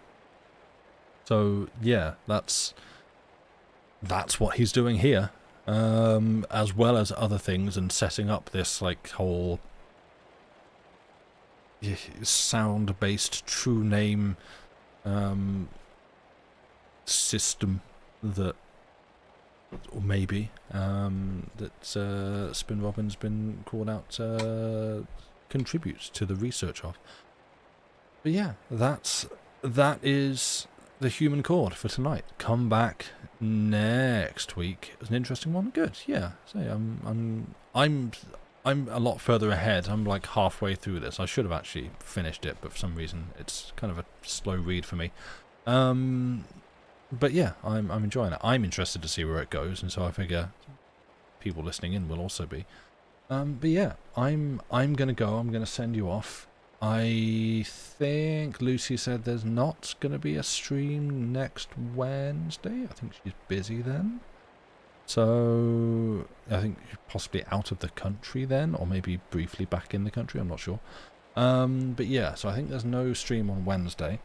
So yeah, that's what he's doing here, as well as other things, and setting up this like whole sound-based true name system that, or maybe that Spin Robin's been called out to contribute to the research of. But yeah, that is the Human Chord for tonight. Come back next week. It's an interesting one. Good, yeah. So I'm a lot further ahead. I'm like halfway through this. I should have actually finished it, but for some reason it's kind of a slow read for me. But yeah, I'm enjoying it. I'm interested to see where it goes, and so I figure people listening in will also be. But yeah, I'm gonna go. I'm gonna send you off. I think Lucy said there's not going to be a stream next Wednesday. I think she's busy then. So I think she's possibly out of the country then, or maybe briefly back in the country. I'm not sure. But yeah, so I think there's no stream on Wednesday.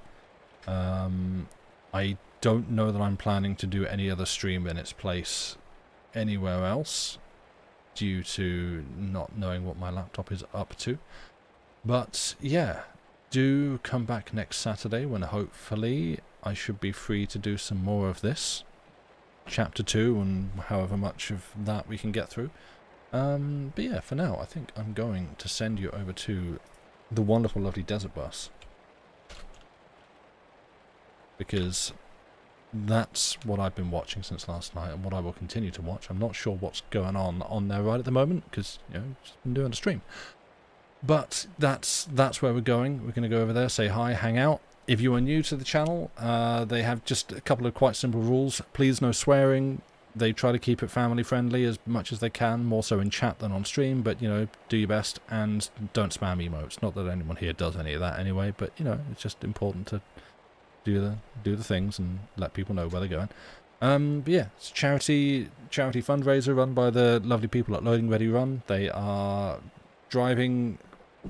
I don't know that I'm planning to do any other stream in its place anywhere else, due to not knowing what my laptop is up to. But yeah, do come back next Saturday when hopefully I should be free to do some more of this. Chapter 2 and however much of that we can get through. But yeah, for now I think I'm going to send you over to the wonderful lovely Desert Bus, because that's what I've been watching since last night and what I will continue to watch. I'm not sure what's going on there right at the moment, because, you know, just been doing a stream. But that's where we're going. We're going to go over there, say hi, hang out, If you are new to the channel, they have just a couple of quite simple rules. Please no swearing. They try to keep it family friendly as much as they can, more so in chat than on stream, but, you know, do your best and don't spam emotes. Not that anyone here does any of that anyway, but, you know, it's just important to do the things and let people know where they're going. But yeah, it's a charity fundraiser run by the lovely people at Loading Ready Run. They are driving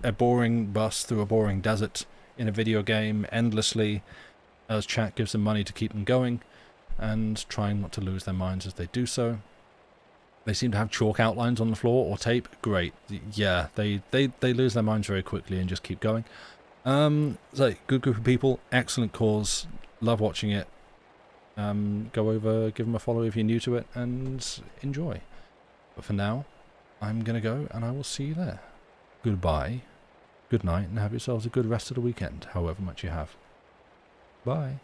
a boring bus through a boring desert in a video game endlessly as chat gives them money to keep them going, and trying not to lose their minds as they do so. They seem to have chalk outlines on the floor or tape. Great. Yeah, they lose their minds very quickly and just keep going. So good group of people, excellent cause, love watching it. Go over, give them a follow if you're new to it, and enjoy. But for now, I'm gonna go, and I will see you there. Goodbye, good night, and have yourselves a good rest of the weekend, however much you have. Bye.